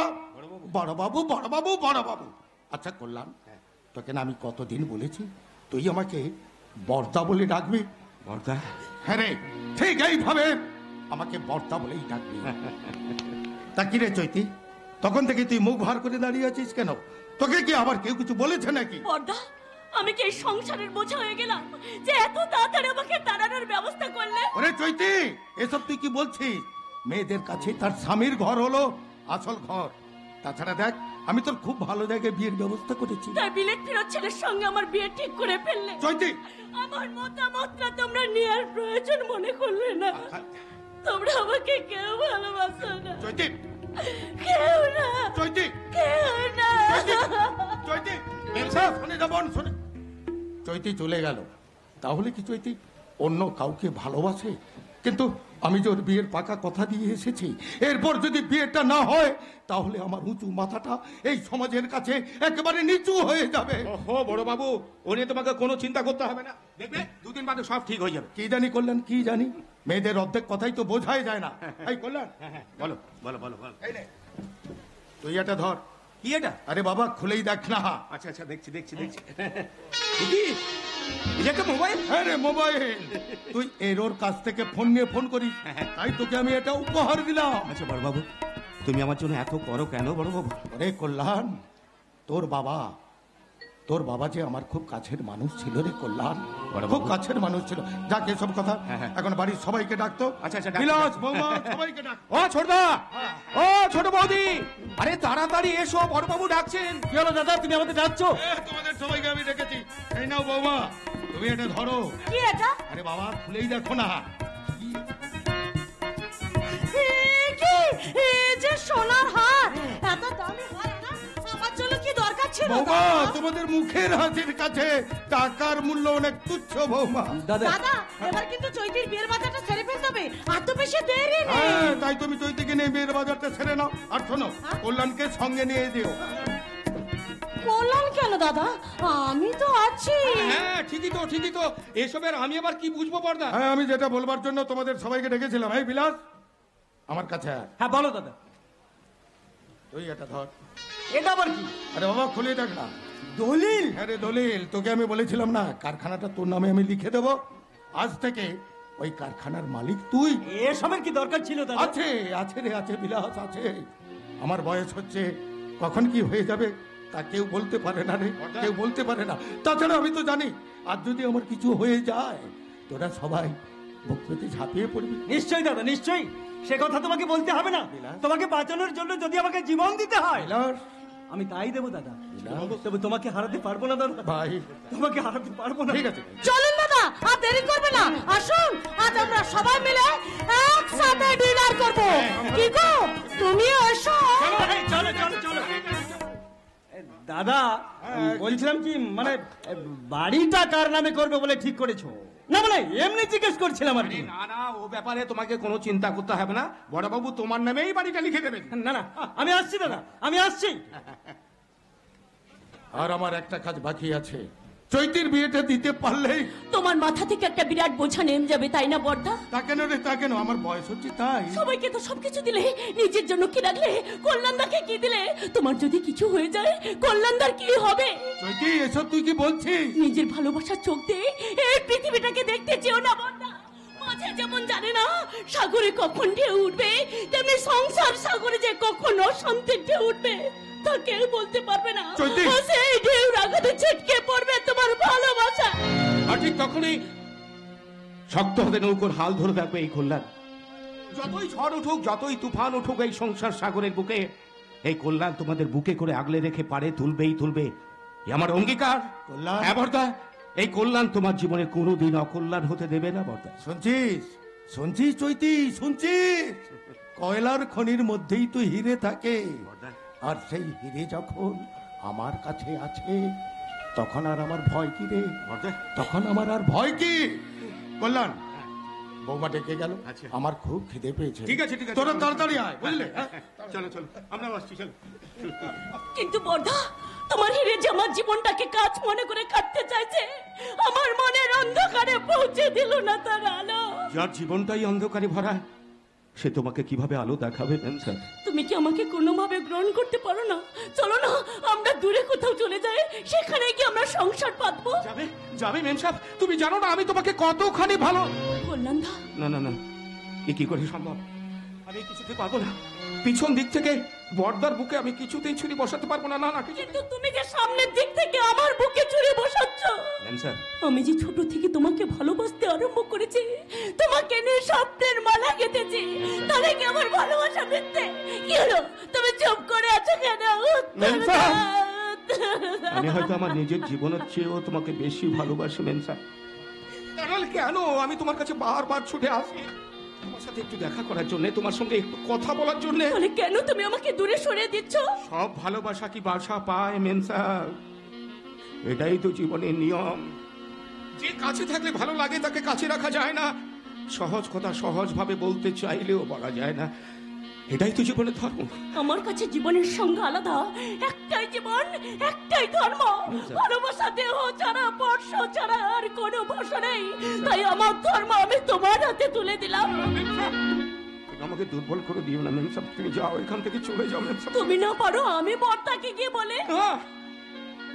বড় বাবু। আচ্ছা কল্যাণ, তোকে না আমি কতদিন বলেছি তুই আমাকে বর্দা বলে ডাকবি? বর্দা? হ্যাঁ রে, ঠিক এইভাবে আমাকে বর্দা বলেই ডাকবি। তা কি রে চৈতি, তখন থেকে তুই মুখ ভার করে দাঁড়িয়ে আছিস কেন? তোকে কি আবার কেউ কিছু বলেছে নাকি? বড়দা, আমি কি এই সংসারের বোঝা হয়ে গেলাম যে এত তাড়াতাড়ি আমাকে তাড়ানোর ব্যবস্থা করলে? ওরে চৈতি, এসব তুই কি বলছিস? মেয়েদের কাছে তার স্বামীর ঘর হলো আসল ঘর। তাছাড়া দেখ, আমি তোর খুব ভালো জায়গায় বিয়ের ব্যবস্থা করেছি। তাই বিলেত ফেরত ছেলের সঙ্গে আমার বিয়ে ঠিক করে ফেললে। চৈতি, আমার মতামতটা তোমরা নেওয়ার প্রয়োজন মনে করলে না। তোমরা আমাকে কেউ ভালোবাসো না। চৈতি, কেউ না, চৈতি, কেউ না। চৈতি, শুনে যাবো, শুনে। চৈতি চলে গেল, তাহলে কি চৈতি অন্য কাউকে ভালোবাসে? কিন্তু আমি যে ওর বিয়ের পাকা কথা দিয়ে এসেছি, এরপর যদি বিয়েটা না হয় তাহলে আমার উঁচু মাথাটা এই সমাজের কাছে একেবারে নিচু হয়ে যাবে। ওহো বড় বাবু, ও নিয়ে তোমাকে কোনো চিন্তা করতে হবে না, দেখবে দুদিন বাদে সব ঠিক হয়ে যাবে। কি জানি কল্যাণ, কি জানি, মেয়েদের অর্ধেক কথাই তো বোঝাই যায় না। এই কল্যাণ, হ্যাঁ বলো বলো বলো বলো। এই নে, তুই এটা ধর। কি এটা? আরে বাবা, খুলেই দেখ না। আচ্ছা আচ্ছা, দেখছি দেখছি দেখছি। কি এটা? একটা মোবাইল? হ্যাঁ রে, মোবাইল। তুই এর কাছ থেকে ফোন নিয়ে ফোন করিস, তাই তোকে আমি এটা উপহার দিলাম। আচ্ছা বড় বাবু, তুমি আমার জন্য এত করো কেন বড় বাবু? আরে কল্যাণ, তোর বাবা যে আমার খুব কাছের মানুষ ছিল রে কল্যাণ, খুব কাছের মানুষ ছিল। যাক এসব কথা, এখন বাড়ির সবাইকে ডাকতো। আচ্ছা আচ্ছা, বিলাস, বৌমা, সবাইকে ডাক। ও ছোটদা, ও ছোট বৌদি, আরে তাড়াতাড়ি এসো, বড় বাবু ডাকছেন। কি হলো দাদা, তুমি আমাদের ডাকছো? তোমাদের সবাইকে আমি ডেকেছি। এই নাও বৌমা, তুমি এটা ধরো। কি এটা? আরে বাবা, খুলেই দেখো না। কি যে সোনার হার, এত দামি হার না আমার জন্য কি দরকার ছিল? বৌমা, তোমাদের মুখের হাসির কাছে টাকার মূল্য অনেক তুচ্ছ বৌমা। দাদা দাদা, এবার কিন্তু চৈতির বিয়ের বাজারটা ছেড়ে ফেলতে হবে, আর তো বেশি দেরি নেই। হ্যাঁ, তাই তুমি চৈতিকে নিয়ে বিয়ের বাজারটা ছেড়ে নাও। আর শোনো, কল্যাণকে সঙ্গে নিয়ে যেও। কল্যাণ কেন দাদা, আমি তো আছি। হ্যাঁ ঠিকই তো, ঠিকই তো, এসবের আমি আবার কি বুঝবো বড়দা? হ্যাঁ, আমি যেটা বলবার জন্য তোমাদের সবাইকে ডেকেছিলাম। এই বিলাস, আমার কাছে আয়। হ্যাঁ বলো দাদা। তুই এটা ধর। এটা আবার কি? আরে বাবা, খুলে দেখ না। দলিল? আরে দলিল, তোকে আমি বলেছিলাম না কারখানাটা তোর নামে আমি লিখে দেব। আজ থেকে ওই কারখানার মালিক তুই। এসবের কি দরকার ছিল দাদা? আছে আছে রে, আছে বিলাস, আছে। আমার বয়স হচ্ছে, কখন কি হয়ে যাবে তা কেউ বলতে পারে না রে, কেউ বলতে পারে না। তাছাড়া আমি তো জানি, আর যদি আমার কিছু হয়ে যায় তোরা সবাই বুক পেতে ঝাঁপিয়ে পড়বি। নিশ্চয়ই দাদা, নিশ্চয়ই। সে কথা তোমাকে বলতে হবে না। তোমাকে বাঁচানোর জন্য যদি আমাকে জীবন দিতে হয়, বিলাস, আমি তাই দেবো দাদা। তবে তোমাকে হারাতে পারবো না দাদা, ভাই, তোমাকে হারাতে পারবো না। ঠিক আছে। চলুন দাদা, আর দেরি করবে না, আসুন আজ আমরা সবাই মিলে একসাথে ডিনার করব। কি গো, তুমিও এসো। চলো চলো চলো। দাদা, বলছিলাম কি, মানে বাড়িটা কার নামে করবে বলে ঠিক করেছো? না মানে এমনি জিজ্ঞেস করছিলাম আর কি। না না, ও ব্যাপারে তোমাকে কোনো চিন্তা করতে হবে না, বড় বাবু তোমার নামেই বাড়িটা লিখে দেবেন। না না, আমি আসছি দাদা, আমি আসছি। আর আমার একটা কাজ বাকি আছে, চৈতির বিয়েটা দিতে পারলেই। তোমার মাথা থেকে একটা বিরাট বোঝা নেমে যাবে, তাই না বড়দা? তা কেন রে, তা কেন? আমার বয়স হচ্ছে তাই। সবাইকে তো সবকিছু দিলে, নিজের জন্য কি রাখলে? কল্যাণদাকে কি দিলে? তোমার যদি কিছু হয়ে যায় কল্যাণদার কি হবে? চৈতি, এসব তুই কি বলছিস? নিজের ভালোবাসার চোখ দিয়ে এই পৃথিবীটাকে দেখতে চেও না বড়দা। মাঝে যেমন জানে না সাগরে কখন ঢেউ উঠবে, তেমনি সংসার সাগরে যে কখন অশান্তির ঢেউ উঠবে তা কেউ বলতে পারবে না। চৈতি! ও সেই ঢেউ আঘাতে ছিটকে পড়বে তোমার ভালোবাসা। আর ঠিক তখনই শক্ত হাতে নৌকোর হাল ধরে থাকবে এই কল্যাণ। যতই ঝড় উঠুক, যতই তুফান উঠুক এই সংসার সাগরের বুকে, এই কল্যাণ তোমাদের বুকে করে আগলে রেখে পারে তুলবেই তুলবে, এ আমার অঙ্গীকার। কল্যাণ। হ্যাঁ বর্দা, এই কল্যাণ তোমার জীবনে কোনোদিন অকল্যাণ হতে দেবে না বর্দা। শুনছিস, শুনছিস চৈতি, শুনছিস? কয়লার খনির মধ্যেই তো হিরে থাকে, আর সেই হিরে যখন আমার কাছে আছে তখন আর আমার ভয় কি রে? তখন আমার আর ভয় কি? কল্যাণ, বৌমা ডেকে গেল, আমার খুব খিদে পেয়েছে। ঠিক আছে ঠিক আছে, তোরা তাড়াতাড়ি আয়, বুঝলে? চলো চলো, আমরা আসছি, চলো। কিন্তু বড়দা, তোমার হিরে যে আমার জীবনটাকে কাজ মনে করে কাটতে চাইছে, আমার মনের অন্ধকারে পৌঁছে দিল না তার আলো। যার জীবনটাই অন্ধকারে ভরা, সে তোমাকে কিভাবে আলো দেখাবে স্যার? তুমি কি আমাকে কোনোভাবে গ্রহণ করতে পারো না? চলো না আমরা দূরে কোথাও চলে যাই, সেখানে গিয়ে আমরা সংসার পাতবো। যাবে যাবে মেম সাহেব, তুমি জানো না আমি তোমাকে কতখানি ভালো। কল্যাণদা, না না না, এ কি করে সম্ভব? আমি কিছুতে পারবো না। পিছন দিক থেকে বর্দার বুকে আমি কিছুতেই ছুরি বসাতে পারবো না। না না, কিছু। কিন্তু তুমি যে সামনের দিক থেকে আমার বুকে ছুরি বসাচ্ছ। স্যার, আমি যে ছোট থেকে তোমাকে ভালোবাসতে আরম্ভ করেছি, তোমাকে নিয়ে স্বপ্নের মালা গেঁথেছি, তাহলে কি আমার ভালোবাসা মিথ্যে? কি হলো, তুমি চুপ করে আছো কেন? আমি হয়তো আমার নিজের জীবনের চেয়েও তোমাকে বেশি ভালোবাসি মেনসা। তাহলে কেন আমি তোমার কাছে বারবার ছুটে আসি তোমার সাথে একটু দেখা করার জন্য, তোমার সঙ্গে একটু কথা বলার জন্য? তাহলে কেন তুমি আমাকে দূরে সরিয়ে দিচ্ছ? সব ভালোবাসা কি বাসা পায় মেনসা? এটাই তো জীবনের নিয়ম। যে কাছে থাকলে ভালো লাগে তাকে কাছে রাখা যায় না, সহজ কথা সহজ ভাবে বলতে চাইলেও বলা যায় না। এটাই তো জীবনের ধর্ম। আমার কাছে জীবনের সঙ্গে আলাদা, একটাই জীবন, একটাই ধর্ম। ভালোবাসা দেহ ছাড়া, স্পর্শ ছাড়া আর কোনো ভাষা নেই। তাই আমার ধর্ম আমি তোমার হাতে তুলে দিলাম। আমাকে দুর্বল করে দিও না মেম সাহেব, তুমি যাও এখান থেকে, চলে যাও মেম সাহেব। তুমি না পারো, আমি বর্তাকে গিয়ে বলে।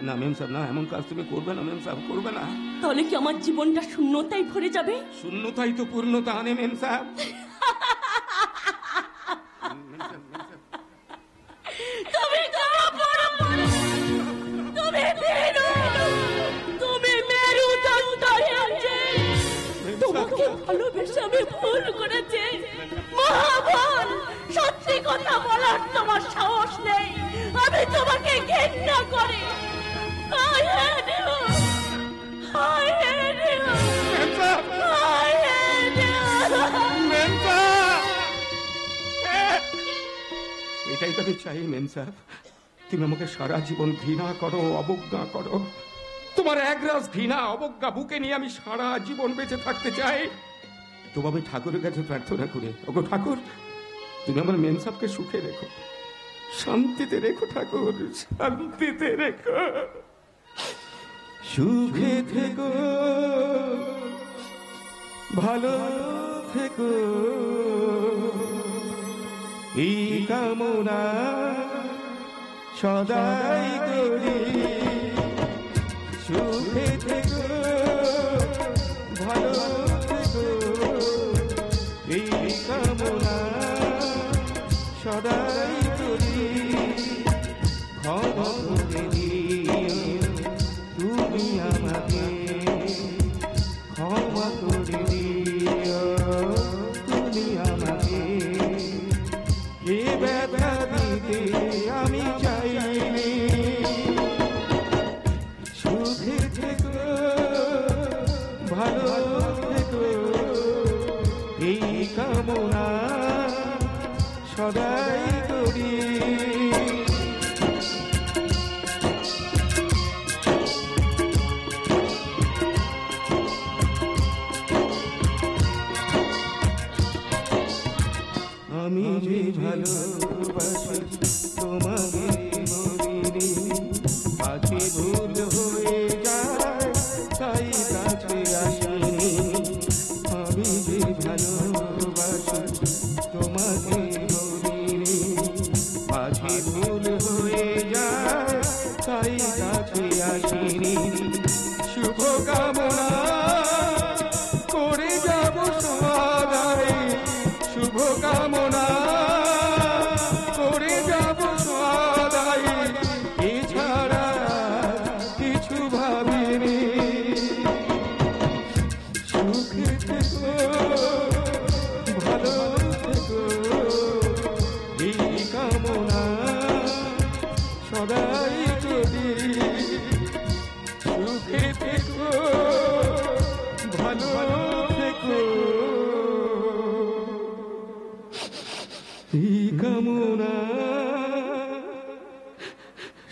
না মেম সাহেব, না, এমন কাজ তুমি করবে না মেম সাহেব, করবে না। তাহলে কি আমার জীবনটা শূন্যতায় ভরে যাবে? শূন্যতাই তো পূর্ণতা আনে মেম সাহেব। তুমি তুমি মেরু, তুমি মেরুদণ্ড হেলছে। তোমাকে ভালোবেসে আমি ভুল করেছি, মহাভুল। সত্যি কথা বলার তোমার সাহস নেই। আমি তোমাকে ঘৃণা করি। I hate you. I hate you. মেম সাহেব, I hate you. মেম সাহেব, এটাই তো আমি চাই মেম সাহেব। তুমি আমাকে সারা জীবন ঘৃণা করো, অবজ্ঞা করো। তোমার একরাশ ঘৃণা অবজ্ঞা বুকে নিয়ে আমি সারা জীবন বেঁচে থাকতে চাই। তবু আমি ঠাকুরের কাছে প্রার্থনা করি, ওগো ঠাকুর, তুমি আমার মেম সাহেবকে সুখে রেখো, শান্তিতে রেখো ঠাকুর, শান্তিতে রেখো। সুখে থেকো, ভালো থেকো, এই কামনা সদাই করি। সুখে থেকো, ভালো থেকো, এই কামনা সদাই করি। ক্ষমা করে দিও তুমি আমাকে, ক্ষমা করে দিও তুমি আমাকে। এ ব্যথা দিতে আমি চাইনি। সুখে থেকো, ভালো থেকো, এই কামনা সদাই করি। আমি যে ভালোবাসি তোমাকে বলিনি, আজকে ভুল হয়ে যায় তাই কাছে আসিনি। আমি যে ভালোবাসি তোমাকে বলিনি, আজকে ভুল হয়ে যায় তাই কাছে আসিনি। শুভ কামনা করে যাব সদাই, শুভ কামনা করে যাব সদাই, এছাড়া কিছু ভাবিনি। সুখে থেকো, ভালো থেকো, এই কামনা সদাই করি। সুখে থেকো, ভালো থেকো, এই কামনা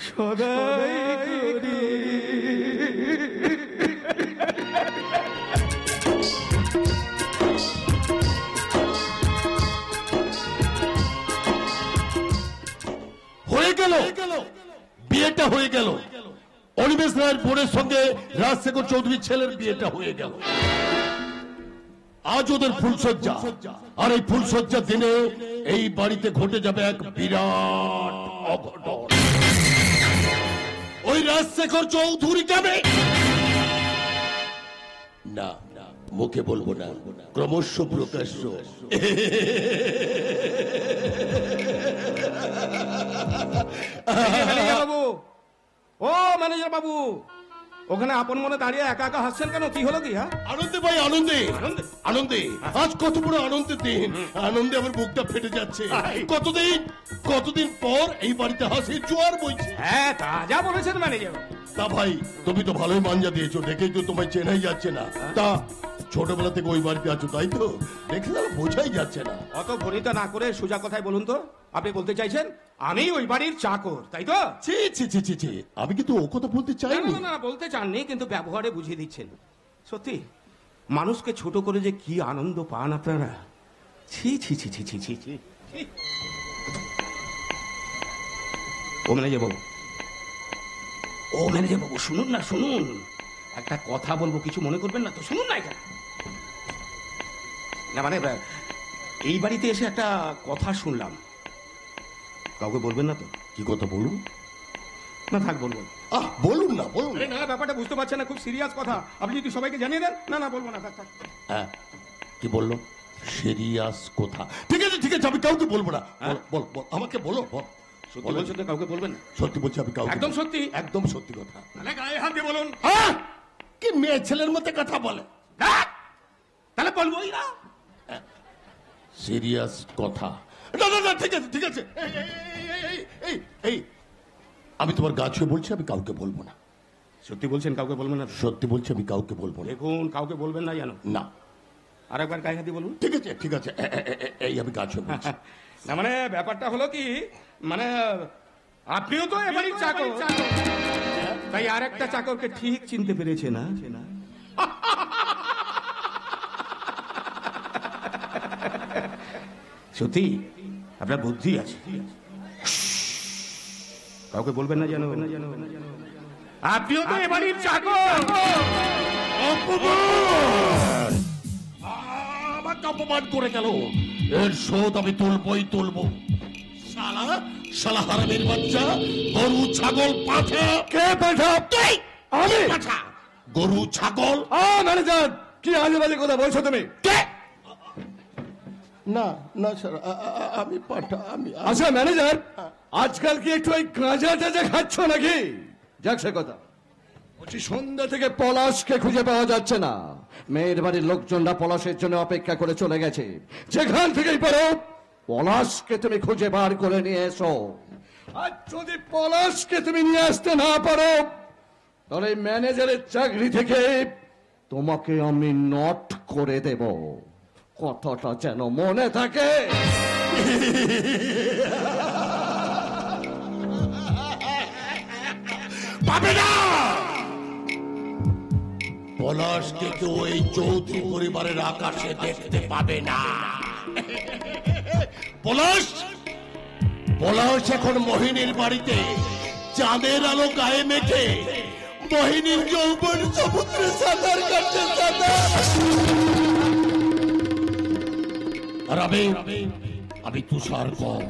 সদাই করি। হয়ে গেল, বিয়েটা হয়ে গেল। অনিমেষ রায়ের বোনের সঙ্গে রাজশেখর চৌধুরীর ছেলের বিয়েটা হয়ে গেল। আজ ওদের ফুলসজ্জা, আর এই ফুলসজ্জার দিনে এই বাড়িতে ঘটে যাবে এক বিরাট অঘটন। ওই রাজশেখর চৌধুরী যাবে না, মুখে বলবো না, ক্রমশ প্রকাশ্য। ম্যানেজার বাবু, ও ম্যানেজার বাবু, ওখানে আপন মনে দাঁড়িয়ে একা একা হাসছেন কেন? কি হলো কি? হ্যাঁ, আনন্দে ভাই, আনন্দে আনন্দে? আনন্দে। আজ কত বড় আনন্দের দিন, আনন্দে আমার বুকটা ফেটে যাচ্ছে। কতদিন পর এই বাড়িতে হাসির জোয়ার বইছে। হ্যাঁ, তা যা বলেছেন ম্যানেজার। তা ভাই, তুমি তো ভালোই মাঞ্জা দিয়েছো, দেখেই তো তোমায় চেনাই যাচ্ছে না। তা ছোটবেলা থেকে ওই বাড়িতে আছো, তাই তো? দেখে না, বোঝাই যাচ্ছে না। অত ভরিতা না করে সোজা কথায় বলুন তো, আপনি বলতে চাইছেন আমি ওই বাড়ির চাকর, তাই তো? ছি ছি ছি ছি ছি, আমি কিন্তু ও কথা বলতে চাইনি। না, বলতে চাননি, কিন্তু ব্যবহারে বুঝিয়ে দিচ্ছেন। সত্যি মানুষকে ছোট করে যে কি আনন্দ পান আপনারা। ছি ছি ছি ছি ছি ছি ছি। ও ম্যানেজার বাবু, ও ম্যানেজার বাবু, শুনুন না, শুনুন, একটা কথা বলবো, কিছু মনে করবেন না তো? শুনুন না, এটা না মানে এই বাড়িতে এসে একটা কথা শুনলাম, কাউকে বলবেন না তো? কি কথা বলুন? না থাক, বলবো না। বলুন না, বলুন। আরে না, ব্যাপারটা বুঝতে পারছেন না, খুব সিরিয়াস কথা, আপনি যদি সবাইকে জানিয়ে দেন। না না, বলবো না, থাক থাক। হ্যাঁ, কি বললো? সিরিয়াস কথা। ঠিক আছে ঠিক আছে, আমি কাউকে বলবো না। বল বল, আমাকে বলো, বল। সত্যি বলছেন তো? কাউকে বলবেন না? সত্যি বলছি, আমি কাউকে একদম সত্যি? একদম সত্যি কথা। তাহলে গায়ে হাত দিয়ে বলুন। হ্যাঁ, কি মেয়ে ছেলের মধ্যে কথা বলে। তাহলে বলবোই না। সিরিয়াস কথা। না না না, ঠিক আছে ঠিক আছে। এই এই, আমি তোমার গা ছুঁয়ে বলছি, আমি কাউকে বলবো না। সত্যি বলছেন কাউকে বলবেন না? সত্যি বলছি, আমি কাউকে বলবো না। দেখুন, কাউকে বলবেন না জানো? না। আরেকবার গায়ে হাত দিয়ে বলুন। ঠিক আছে ঠিক আছে, এই আমি গা ছুঁয়ে বলছি। না মানে ব্যাপারটা হলো কি, মানে আপনিও তো এবারই চাকর, তাই আর একটা চাকরকে ঠিক চিনতে পেরেছে না? সত্যি আপনার বুদ্ধি আছে। কাউকে বলবেন না জানো? আপনিও তো এবারই চাকর। আমাকে অপমান করে গেল, এর শোধ আমি তুলবই তুলবো। শালা শালা হারামির বাচ্চা, গরু ছাগল পাঠা। কে পাঠা? আমি পাঠা, গরু ছাগল। ম্যানেজার, কি আজে বাজে কথা বলছো তুমি? কে? না না স্যার, আমি পাঠা। আমি আচ্ছা ম্যানেজার, আজকাল কি একটু ওই গাঁজা টাজা খাচ্ছ নাকি? যাক সে কথা, বলছি সন্ধ্যা থেকে পলাশকে খুঁজে পাওয়া যাচ্ছে না। মেয়ের বাড়ির লোকজনরা পলাশের জন্য অপেক্ষা করে চলে গেছে। যেখান থেকেই পারো পলাশকে তুমি খুঁজে বার করে নিয়ে এসো। আর যদি পলাশকে তুমি নিয়ে আসতে না পারো, তাহলে ম্যানেজারের চাকরি থেকে তোমাকে আমি নট করে দেব। কথাটা যেন মনে থাকে। পাবে না। পলাশকে কেউ এই চৌধুরী পরিবারের আকাশে দেখতে পাবে না। পলাশ পলাশ এখন মোহিনীর বাড়িতে চাঁদের আলো গায়ে মেখে মোহিনীর যৌবন সমুদ্রে সাঁতার কাটতে আর আমি তুষার কম,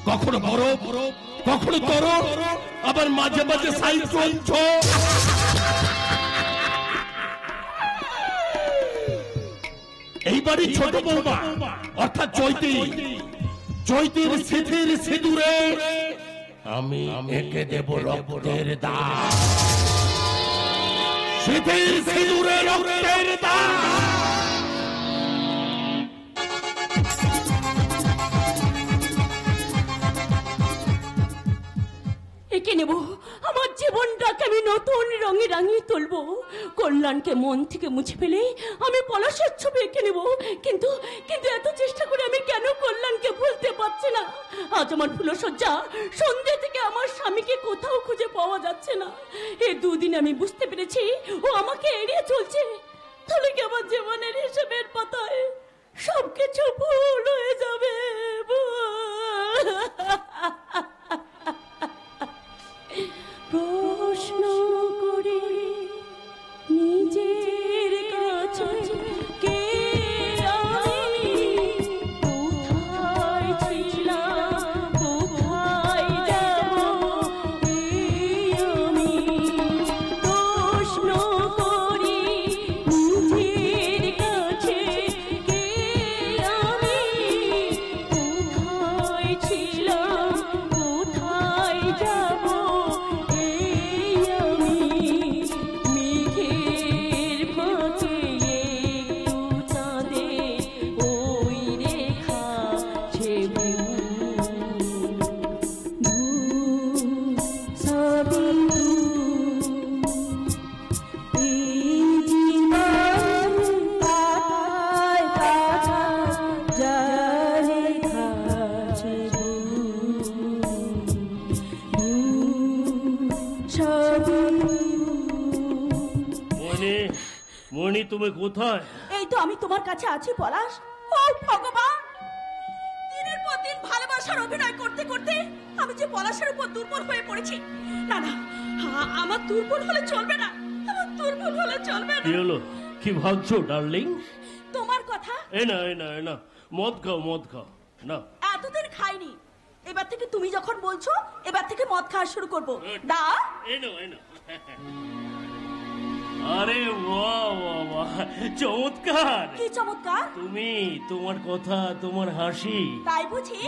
কখনো বরফ, কখনো তরল, আবার মাঝে মাঝে সাইক্লোন ঝড়। এইবারই ছোট বৌমা অর্থাৎ চৈতির স্মৃতির সিঁদুরে আমি এঁকে দেব রক্তের দাগ। স্মৃতির সিঁদুরে রক্তের দাগ। এঁকে নেব আমার জীবনটাকে, আমি নতুন রঙে রাঙিয়ে তুলবো। কল্যাণকে মন থেকে মুছে ফেলে আমি পলাশের ছবি এঁকে নেব। কিন্তু কিন্তু এত চেষ্টা করে আমি কেন কল্যাণকে ভুলতে পারছি না? আজ আমার ফুলসজ্জা, সন্ধ্যে থেকে আমার স্বামীকে কোথাও খুঁজে পাওয়া যাচ্ছে না। এই দুদিন আমি বুঝতে পেরেছি ও আমাকে এড়িয়ে চলছে। তাহলে কি আমার জীবনের হিসেবের পাতায় সবকিছু ভুল হয়ে যাবে? প্রশ্ন করে নিজের কাছে, কে আমি, কোথায় ছিলাম, কোথায় যাব, আমি প্রশ্ন করি নিজের কাছে, কে আমি, তুমি কোথায়? এই তো আমি তোমার কাছে আছি পলাশ। ও ভগবান, দিনের পর দিন ভালোবাসার অভিনয় করতে করতে আমি যে পলাশের উপর দুর্বল হয়ে পড়েছি। না না, আমার দুর্বল হলে চলবে না, আমার দুর্বল হলে চলবে না। কি হলো? কি ভাবছো ডার্লিং? তোমার কথা। না মদ খাও না। এতদিন খাইনি, এবার থেকে তুমি যখন বলছো এবার থেকে মদ খাওয়া শুরু করবো। দা এনো আরে বাহ, চমৎকার। কি চমৎকার? তুমি, তোমার কথা, তোমার হাসি। তাই বুঝি?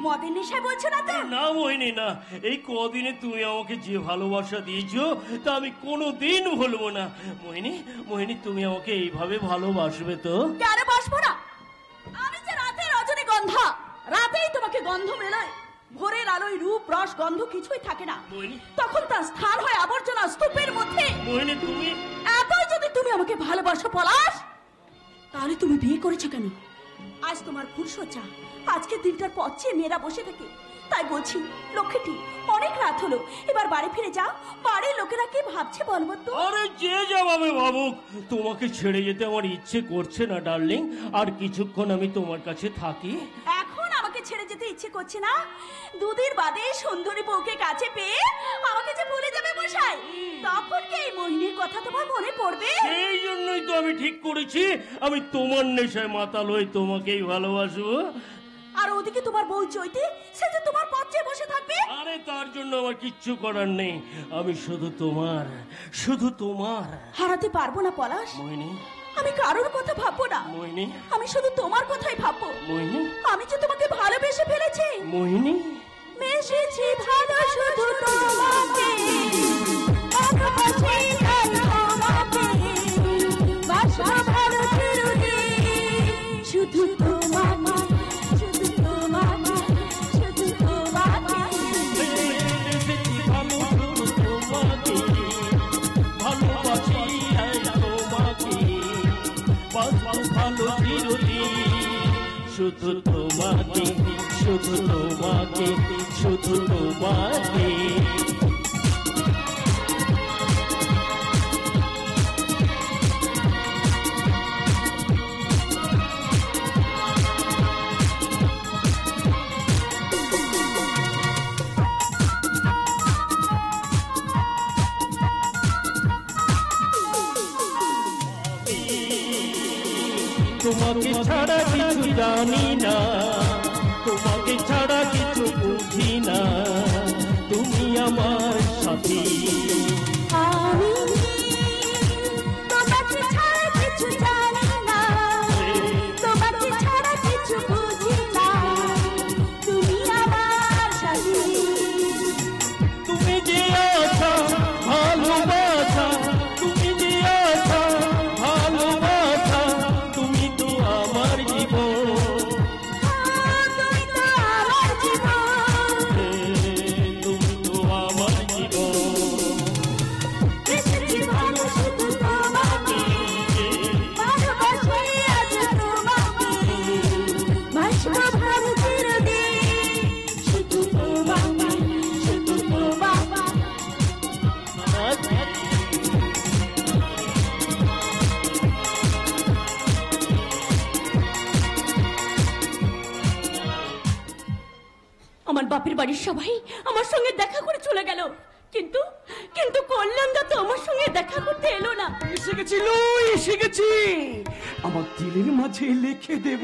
মদের নেশায় বলছো না তো? না মোহিনী না, এই কদিনে তুমি আমাকে যে ভালোবাসা দিয়েছো তা আমি কোনোদিন ভুলবো না। মোহিনী তুমি আমাকে এইভাবে ভালোবাসবে তো? কেন বাসবো না? আমি যে রাতে রজনীগন্ধা, রাতেই তোমাকে গন্ধ মেলায়। ভোরের আলোয় রূপ রস গন্ধ কিছুই থাকে না, তখন তার স্থান হয় আবর্জনা স্তূপের মধ্যে। মোহিনী তুমি এতই যদি তুমি আমাকে ভালোবাসো পলাশ, তাহলে তুমি বিয়ে করেছো কেন? আজ তোমার ফুলসজ্জা, আজকের দিনটার পথ চেয়ে মেয়েরা বসে থাকে। তাই বলছি লক্ষ্মীটি, অনেক রাত হলো, এবার বাড়ি ফিরে যাও। বাড়ির লোকেরা কি ভাবছে বলবো তো? আরে যে যাবে ভাবুক, তোমাকে ছেড়ে যেতে আমার ইচ্ছে করছে না ডার্লিং। আর কিছুক্ষণ আমি তোমার কাছে থাকি। এখন আমাকে ছেড়ে যেতে ইচ্ছে করছে না? দুদিন বাদে সুন্দরী বউকে কাছে পেয়ে আমাকে যে ভুলে যাবে মশাই, তখন কি এই মোহিনীর কথা তোমার মনে পড়বে? এই জন্যই তো আমি ঠিক করেছি আমি তোমার নেশায় মাতাল হয়ে তোমাকেই ভালোবাসবো। আর ওদিকে তোমার বউ চৈতি, সে যে তোমার পথ চেয়ে বসে থাকবে। আরে তার জন্য আমার কিচ্ছু করার নেই, আমি শুধু তোমার হারাতে পারবো না পলাশ। মোহিনী, আমি কারোর কথা ভাববো না, মোহিনী, আমি শুধু তোমার কথাই ভাববো। মোহিনী, আমি যে তোমাকে ভালোবেসে ফেলেছি। মোহিনী, মেশেছি ভালো শুধু তোমাকে, ভালোবাসি তাই তোমাকে, বাসবো ভালো চিরদিন। শুধু তোমাকে, শুধু তোমাকে, শুধু তোমাকে। এসেছি ভালো শুধু তোমাকে, ভালোবাসি তাই তোমাকে, বাসবো ভালো চিরদিন। শুধু তোমাকে, শুধু তোমাকে, শুধু তোমাকে। তোমাকে ছাড়া কিছু জানি না, তোমাকে ছাড়া কিছু বুঝি না, তুমি আমার সাথী। আমি তোমাকে ছাড়া কিছু জানি না, তোমাকে ছাড়া কিছু বুঝি না, তুমি আমার সাথী। তুমি যে আছো ভালোবাসা, তুমি যে আছো ভালোবাসা, তুমি তো আমার জীবন, তুমি তো আমার জীবন। তুমি তো আমার জীবন। এসেছি ভালো শুধু তোমাকে, ভালোবাসি আজ তোমাকে, বাসবো ভালো চিরদিন। শুধু তোমাকে, শুধু তোমাকে। আমার বাপের বাড়ির সবাই আমার সঙ্গে দেখা করে চলে গেল, কিন্তু কিন্তু কল্যাণদা তো আমার সঙ্গে দেখা করতে এলো না। এসে গেছি, আমার দিলের মাঝে লিখে দেব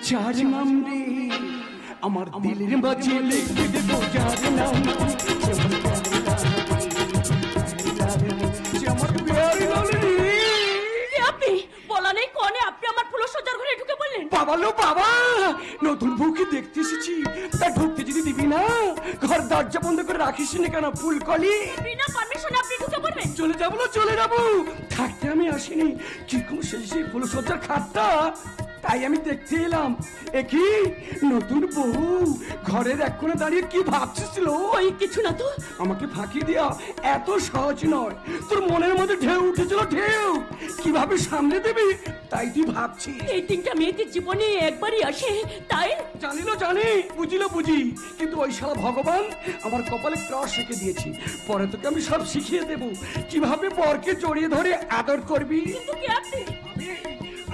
যার নাম রে, আমার দিলের মাঝে লিখে দেব যার নাম আপনি বলা নেই কনে আপনি আমার ফুলসজ্জার ঘরে ঢুকে বললেন? বাবা লো বাবা, নতুন বউকে দেখতে এসেছি, তা ঢুকতে যদি দিবি না, ঘর দরজা বন্ধ করে রাখিস না কেন ফুলকলি? বিনা পারমিশনে আপনি ঢুকে পড়বেন? চলে যাবো না চলে যাবো, থাকতে আমি আসিনি, কিরকম সেই ফুলসজ্জার খাটটা তাই আমি দেখতে এলাম। কি নতুন বউ ঘরের এক কোণে দাঁড়িয়ে কি ভাবছিস? ওই কিছু না তো। আমাকে ফাঁকি দেওয়া এত সহজ নয়। তোর মনের মধ্যে ঢেউ উঠেছিল, ঢেউ কিভাবে সামনে দেবে তাই তুই ভাবছিস। এই তিনটা মেয়েদের জীবনে একবারই আসে, তাই জানি না, জানি, বুঝিল বুঝি, কিন্তু ওই শালা ভগবান আমার কপালে ক্রস রেখে দিয়েছি। পরে তোকে আমি সব শিখিয়ে দেব কিভাবে বরকে জড়িয়ে ধরে আদর করবি। কিন্তু কি আপনি?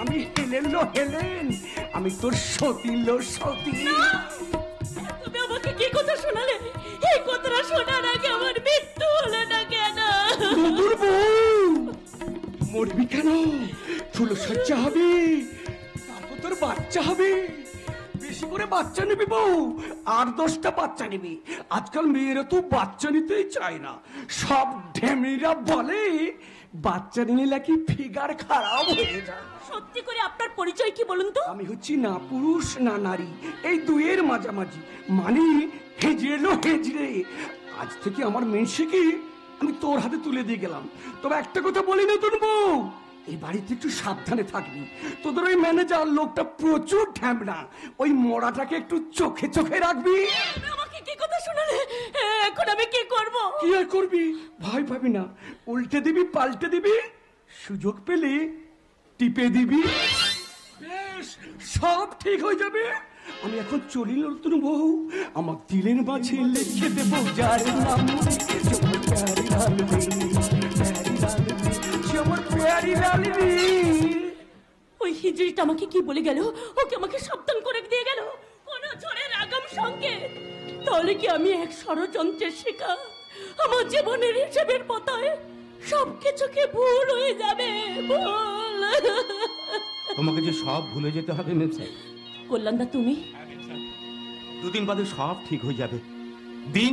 আমি হেলেন লো হেলেন, আমি তোর সতী লো সতী। তুমি আমাকে কি কথা শোনালে? এই কথাটা শোনার আগে আমার মৃত্যু হলো না কেন? দুদুর বউ মরবি কেন? চুলো সজ্জা হবে, তারপর তোর বাচ্চা হবে। বেশি করে বাচ্চা নিবি বউ, 8-10টা বাচ্চা নিবি। আজকাল মেয়েরা তো বাচ্চা নিতেই চায় না। সব ঢেমিরা বলে বাচ্চা নিলে নাকি ফিগার খারাপ হয়ে যায়। সত্যি করে আপনার পরিচয় কি বলুন তো? আমি হচ্ছি না পুরুষ না নারী, এই দুয়ের মাঝামাঝি, মানে হেজড়ে লো হেজড়ে। আজ থেকে আমার মেনসিকে আমি তোর হাতে তুলে দিয়ে গেলাম। তবে একটা কথা বলি নতুন বউ, এই বাড়িতে একটু সাবধানে থাকবি। তোদের ওই ম্যানেজার লোকটা প্রচুর ঢ্যামনা, ওই মোড়াটাকে একটু চোখে চোখে রাখবি। তুমি আমাকে কি কথা শোনালে? এখন আমি কি করব? কি আর করবি, ভয় পাবি না, উল্টে দিবি পাল্টে দিবি, সুযোগ পেলে টিপে দিবি, বেশ সব ঠিক হয়ে যাবে। আমি এখন চলি নতুন বউ, আমার দিলের মাঝে লিখে দেবো যার নাম প্যারি লালবি, প্যারি লালবি, আমার প্যারি লালবি। ওই হিজড়িটা আমাকে কি বলে গেল? ওকে আমাকে সাবধান করে দিয়ে গেল কোন ঝড়ের আগাম সংকেত। তাহলে কি আমি এক ষড়যন্ত্রের শিকার? আমার জীবনের হিসেবের পাতায় সবকিছুকে ভুল হয়ে যাবে, ভুল। তোমাকে যে সব ভুলে যেতে হবে মেম সাহেব। কল্যাণদা তুমি 2 দিন বাদে সব ঠিক হয়ে যাবে। দিন